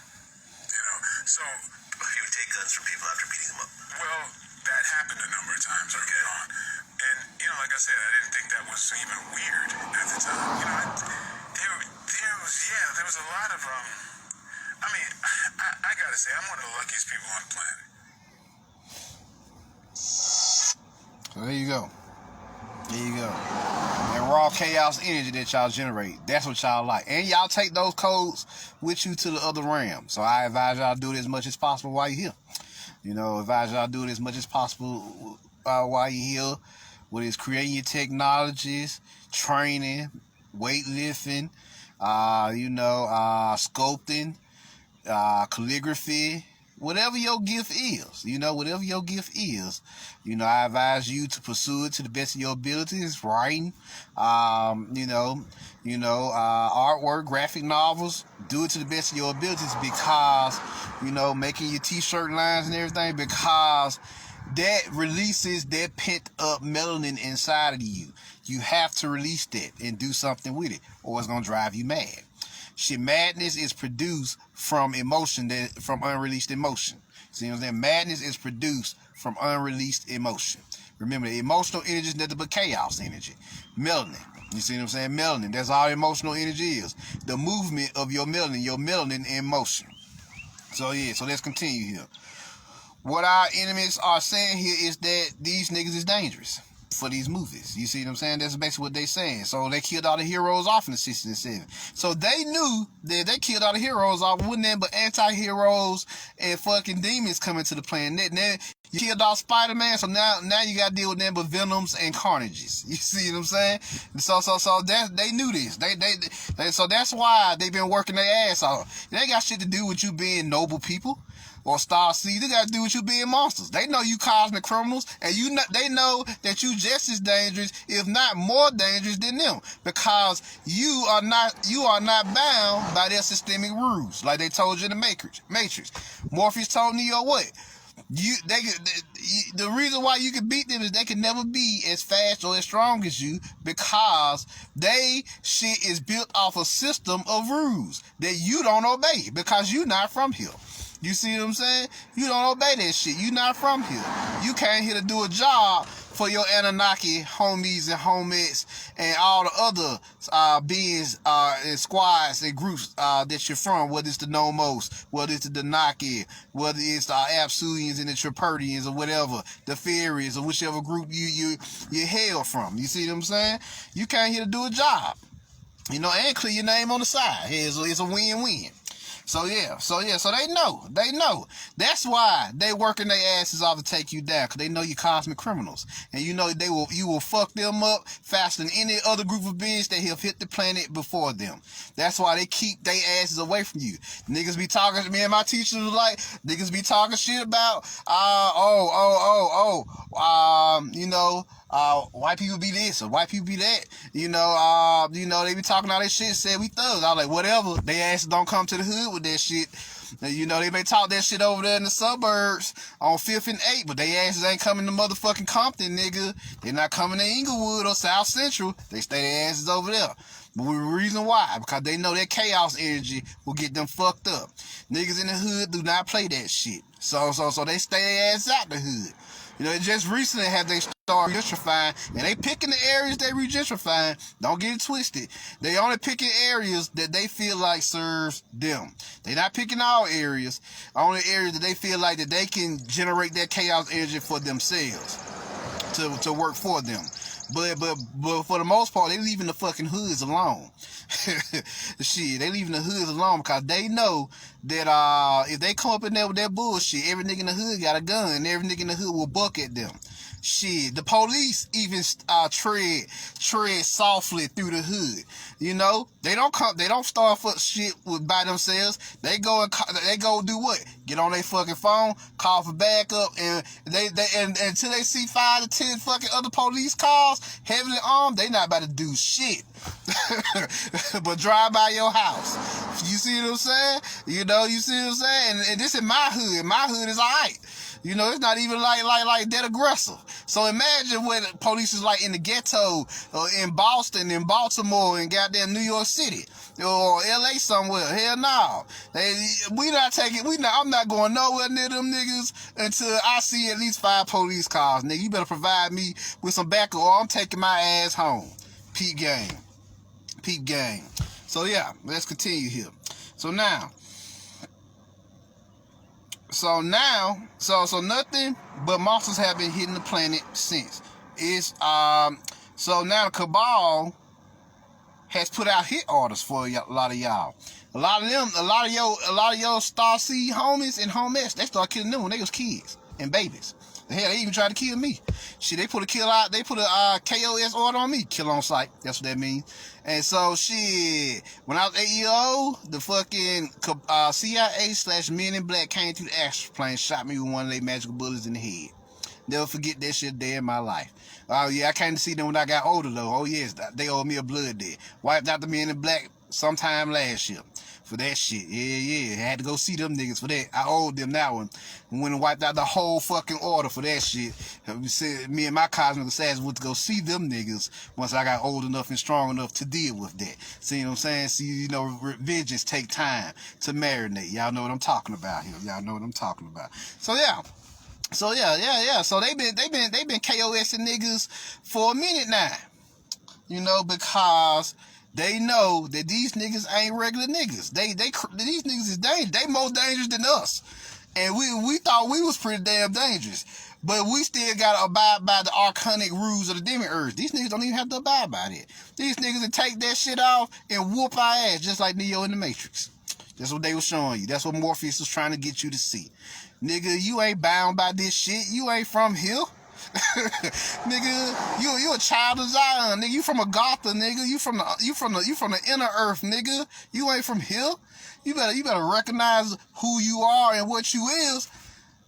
So you would take guns from people after beating them up. Well, that happened a number of times early on. And, like I said, I didn't think that was even weird at the time. There was a lot of, I gotta say, I'm one of the luckiest people on the planet. So there you go. And raw chaos energy that y'all generate. That's what y'all like. And y'all take those codes with you to the other realm. So I advise y'all do it as much as possible while you're here. Advise y'all do it as much as possible while you're here. Whether it's creating your technologies, training, weightlifting, sculpting, calligraphy, whatever your gift is, I advise you to pursue it to the best of your abilities. Writing, artwork, graphic novels, do it to the best of your abilities because, making your t-shirt lines and everything, because that releases that pent up melanin inside of you. You have to release that and do something with it, or it's gonna drive you mad. Shit, madness is produced from emotion, from unreleased emotion. See what I'm saying? Madness is produced from unreleased emotion. Remember, the emotional energy is nothing but chaos energy. Melanin. You see what I'm saying? Melanin. That's all emotional energy is. The movement of your melanin in motion. So yeah, so let's continue here. What our enemies are saying here is that these niggas is dangerous for these movies. You see what I'm saying? That's basically what they saying. So they killed all the heroes off in the 60s and 70s. So they knew that they killed all the heroes off. Wouldn't that but anti-heroes and fucking demons coming to the planet. Now, you killed off Spider-Man, so now you gotta deal with them but Venoms and Carnages. You see what I'm saying? So that they knew this. They so that's why they've been working their ass off. They ain't got shit to do with you being noble people or Star Seed. They got to do with you being monsters. They know you cosmic criminals, and they know that you just as dangerous, if not more dangerous than them, because you are not bound by their systemic rules, like they told you in the Matrix. Morpheus told Neo what? The reason why you can beat them is they can never be as fast or as strong as you, because they shit is built off a system of rules that you don't obey because you're not from here. You see what I'm saying? You don't obey that shit. You not from here. You came here to do a job for your Anunnaki homies and homies and all the other beings and squads and groups that you're from, whether it's the Nomos, whether it's the Danaki, whether it's the Apsuians and the Tripertians or whatever, the Fairies or whichever group you hail from. You see what I'm saying? You came here to do a job. You know, and clear your name on the side. It's a win-win. So they know. That's why they working their asses off to take you down, because they know you're cosmic criminals. And you know you will fuck them up faster than any other group of beings that have hit the planet before them. That's why they keep their asses away from you. Niggas be talking, me and my teachers was like, niggas be talking shit about, white people be this or white people be that. They be talking all that shit, said we thugs. I was like, whatever. They asses don't come to the hood with that shit. You know, they may talk that shit over there in the suburbs on 5th and 8th, but they asses ain't coming to motherfucking Compton, nigga. They not coming to Inglewood or South Central. They stay their asses over there. But the reason why, because they know that chaos energy will get them fucked up. Niggas in the hood do not play that shit. So they stay their ass out the hood. You know, just recently have they started gentrifying, and they picking the areas they regentrifying. Don't get it twisted. They only picking areas that they feel like serves them. They not picking all areas. Only areas that they feel like that they can generate that chaos energy for themselves to work for them. But for the most part, they leaving the fucking hoods alone. Shit, they leaving the hoods alone because they know that if they come up in there with that bullshit, every nigga in the hood got a gun, and every nigga in the hood will buck at them. Shit, the police even tread softly through the hood. You know, they don't start for shit by themselves. They go do what? Get on their fucking phone, call for backup, and and until they see 5 to 10 fucking other police cars heavily armed, they not about to do shit. But drive by your house. You see what I'm saying? You see what I'm saying? And this is my hood. My hood is alright. You know, it's not even like that aggressive. So imagine what police is like in the ghetto, or in Boston, in Baltimore, and goddamn New York City, or LA somewhere. Hell no. I'm not going nowhere near them niggas until I see at least 5 police cars. Nigga, you better provide me with some backup or I'm taking my ass home. Peep game. So yeah, let's continue here. So nothing but monsters have been hitting the planet since. So now the Cabal has put out hit orders for a lot of y'all. A lot of your Star Seed homies and homies, they started killing them when they was kids and babies. Hell, they even tried to kill me. Shit, they put a KOS order on me, kill on sight. That's what that means. And so, shit, when I was 8 years old, the fucking CIA/Men in Black came through the astral plane, shot me with one of their magical bullets in the head. Never forget that shit day in my life. Oh yeah, I came to see them when I got older though. Oh yes, they owed me a blood debt. Wiped out the Men in Black sometime last year. for that shit. Yeah. I had to go see them niggas for that. I owed them that one. Went and wiped out the whole fucking order for that shit. Me and my cosmic assassins went to go see them niggas once I got old enough and strong enough to deal with that. See what I'm saying? See, you know, vengeance take time to marinate. Y'all know what I'm talking about here. Y'all know what I'm talking about. So yeah. So they been KOSing niggas for a minute now. You know, because they know that these niggas ain't regular niggas. These niggas is dangerous. They more dangerous than us. And we thought we was pretty damn dangerous. But we still gotta abide by the arcanic rules of the demiurge. These niggas don't even have to abide by that. These niggas will take that shit off and whoop our ass just like Neo in the Matrix. That's what they was showing you. That's what Morpheus was trying to get you to see. Nigga, you ain't bound by this shit. You ain't from here. Nigga, you a child of Zion, nigga. You from a Gotha, nigga. You from the inner earth, nigga. You ain't from here. You better recognize who you are and what you is.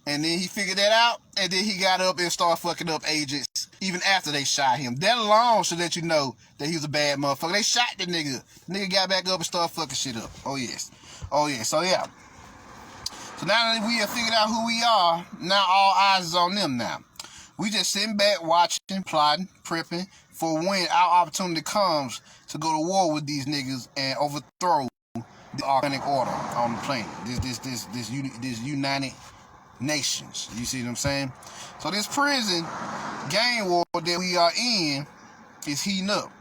And then he figured that out, and then he got up and started fucking up agents even after they shot him. That alone should let you know that he was a bad motherfucker. They shot the nigga. The nigga got back up and started fucking shit up. Oh yes. So yeah. So now that we have figured out who we are, now all eyes is on them now. We just sitting back, watching, plotting, prepping for when our opportunity comes to go to war with these niggas and overthrow the arcanic order on the planet. This United Nations. You see what I'm saying? So this prison gang war that we are in is heating up.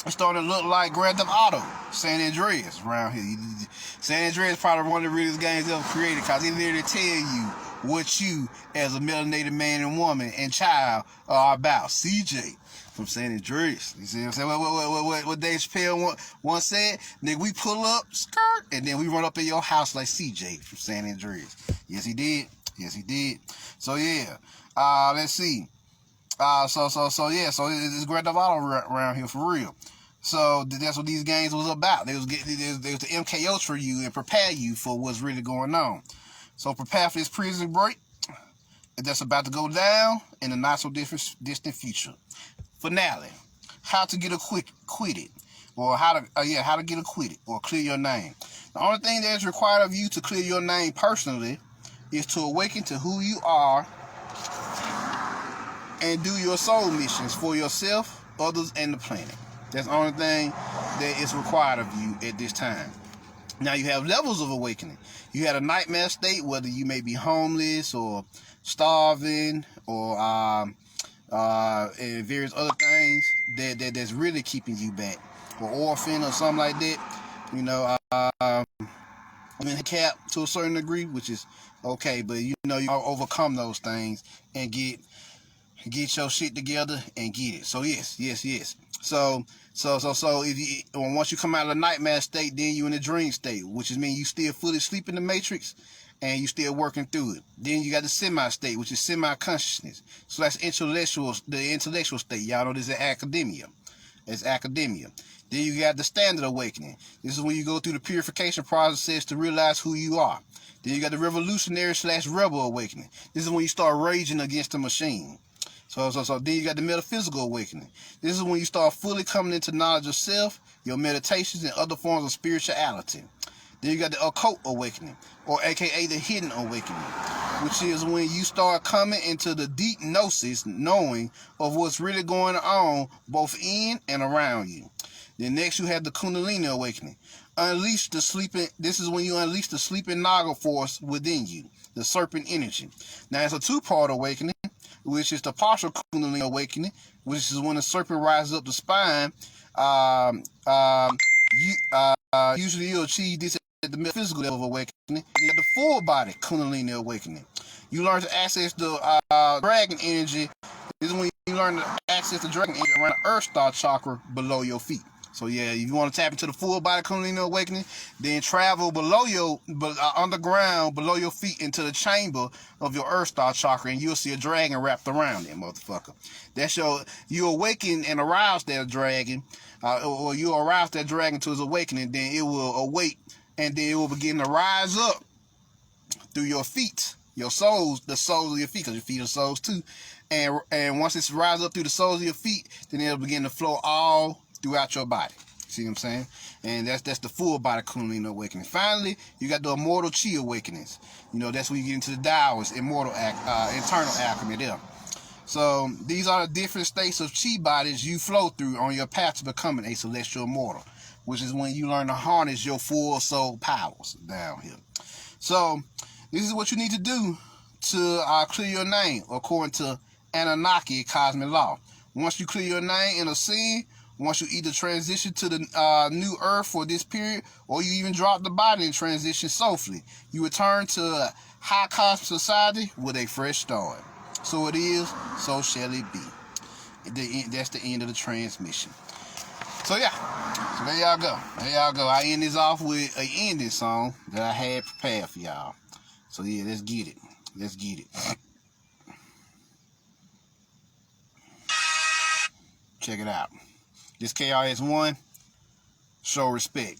It's starting to look like Grand Theft Auto, San Andreas around here. San Andreas is probably one of the realest games ever created because it's there to tell you what you, as a melanated man and woman and child, are about. CJ from San Andreas. You see what I'm saying? What Dave Chappelle once said? Nigga, we pull up, skirt, and then we run up in your house like CJ from San Andreas. Yes, he did. So yeah, let's see. So it's Grand Theft Auto around here for real. So that's what these games was about. They was to MKO for you and prepare you for what's really going on. So prepare for this prison break that's about to go down in the not so distant future. Finale: how to get acquitted, or how to get acquitted or clear your name. The only thing that is required of you to clear your name personally is to awaken to who you are and do your soul missions for yourself, others, and the planet. That's the only thing that is required of you at this time. Now you have levels of awakening. You had a nightmare state, whether you may be homeless or starving or and various other things that's really keeping you back, or orphan or something like that. You know, handicapped to a certain degree, which is okay, but you know you overcome those things and get your shit together and get it. So yes. So if once you come out of the nightmare state, then you in the dream state, which is mean you still fully asleep in the matrix and you still working through it. Then you got the semi state, which is semi-consciousness. So that's the intellectual state. Y'all know this is academia. It's academia. Then you got the standard awakening. This is when you go through the purification process to realize who you are. Then you got the revolutionary/rebel awakening. This is when you start raging against the machine. So then you got the metaphysical awakening. This is when you start fully coming into knowledge of self, your meditations, and other forms of spirituality. Then you got the occult awakening, or aka the hidden awakening, which is when you start coming into the deep gnosis, knowing of what's really going on both in and around you. Then next you have the Kundalini awakening. This is when you unleash the sleeping Naga force within you, the serpent energy. Now it's a two-part awakening, which is the partial Kundalini awakening, which is when the serpent rises up the spine. Usually you'll achieve this at the metaphysical level of awakening. You have the full body Kundalini awakening. You learn to access the dragon energy. This is when you learn to access the dragon energy around the Earth Star chakra below your feet. So yeah, if you want to tap into the full body Kundalini awakening, then travel underground below your feet into the chamber of your Earth Star chakra, and you'll see a dragon wrapped around it, motherfucker. That's you awaken and arouse that dragon, or you arouse that dragon to its awakening, then it will awake, and then it will begin to rise up through your feet, your souls, the soles of your feet, because your feet are souls too. And once it's rise up through the soles of your feet, then it'll begin to flow all throughout your body. See See what I'm saying? And that's the full body Kundalini awakening. Finally, you got the immortal chi awakenings. You know, that's when you get into the Taoist, internal alchemy there. So these are the different states of chi bodies you flow through on your path to becoming a celestial immortal, which is when you learn to harness your full soul powers down here. So this is what you need to do to clear your name according to Anunnaki cosmic law. Once you clear your name in a scene, once you either transition to the new earth for this period, or you even drop the body and transition soulfully, you return to a high cosmic society with a fresh start. So it is, so shall it be. That's the end of the transmission. So yeah, so there y'all go. There y'all go. I end this off with an ending song that I had prepared for y'all. So yeah, let's get it. Let's get it. Check it out. This KRS-One, show respect.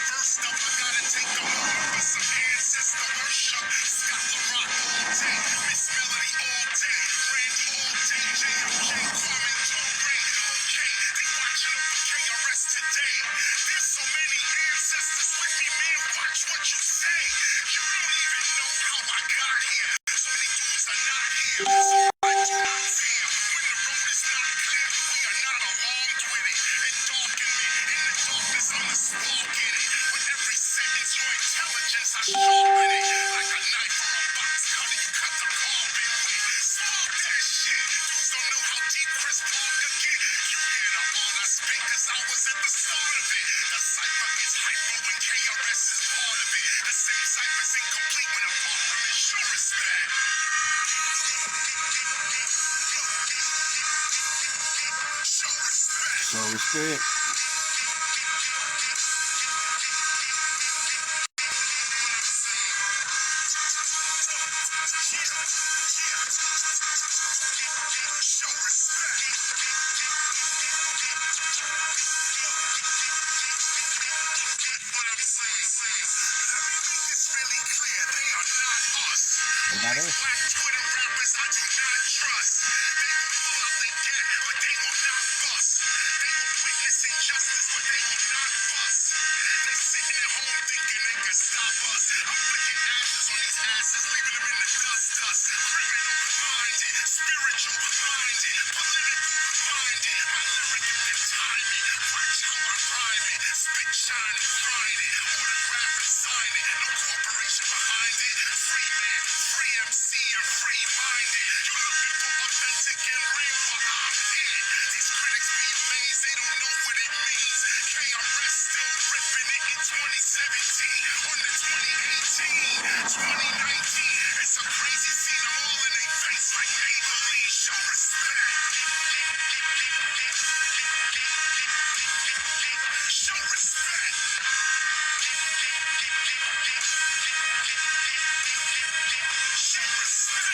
First up, I gotta take a moment for some ancestor worship. Scott LaRock all day, Miss Melody all day, Randy all day, JMJ, Kwame Ture. Okay, they watching them for KRS today. There's so many ancestors with me, man. Watch what you say. You don't even know how I got here. So many dudes are not here. So I do not fear. When the road is not clear, we are not alarmed with it. It darkened me. In the darkness, I'm the spark in it. With every sentence, your intelligence, I sharpen it. Like a knife or a box cutter, you cut the carbon with. Spark that shit. Dudes don't know how deep Chris Parker get. You hear the all I spit, cause I was at the start of it. The cipher is hyper when KRS is part of it. The same cipher's incomplete when a partner is show respect. Show respect. Show respect. Show respect. Get what I'm saying? Let me make this really clear. They are not us. They not us. Black Twitter rappers I do not trust. They will pull out their gat, but they will not bust. They will witness injustice, but they will not fuss. They sitting at home thinking they can stop us. I'm flicking ashes on these asses, leaving them in the dust. Criminal minded, spiritual minded, political minded. My lyric and timing. Watch how I rhyme it. Spit, shine, and grind it. Autograph and sign it. No corporation behind it. Free man, free MC, and free minded. You looking for authentic and real? Well, I'm in. These critics be amazed, they don't know what it means. KRS still ripping it in 2017. On the 2018, 2019. It's a crazy scene. I'm all in their face like Maybelline. Show respect. Show respect. Show respect.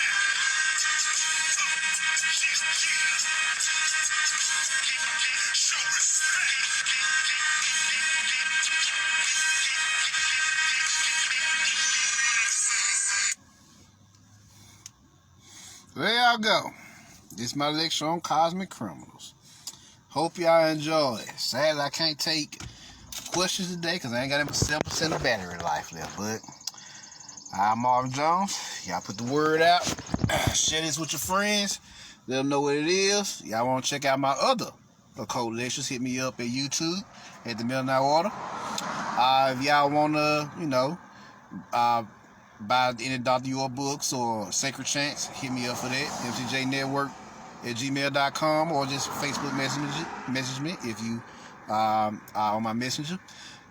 Show respect. There y'all go. This is my lecture on cosmic criminals. Hope y'all enjoy it. Sadly, I can't take questions today because I ain't got even 7% of battery life left. But I'm Marvin Jones. Y'all put the word out. Share this with your friends. Let them know what it is. Y'all want to check out my other occult lectures, hit me up at YouTube at the Midnight Order. If y'all want to, buy any Dr. York books or Sacred Chants, hit me up for that. mcjnetwork at gmail.com, or just Facebook message me if you are on my messenger.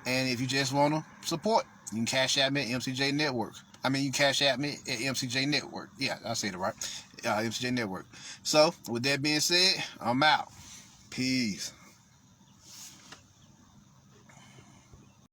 And if you just want to support, you can cash at me at MCJ Network. You cash at me at MCJ Network. Yeah, I said it right. MCJ Network. So, with that being said, I'm out. Peace.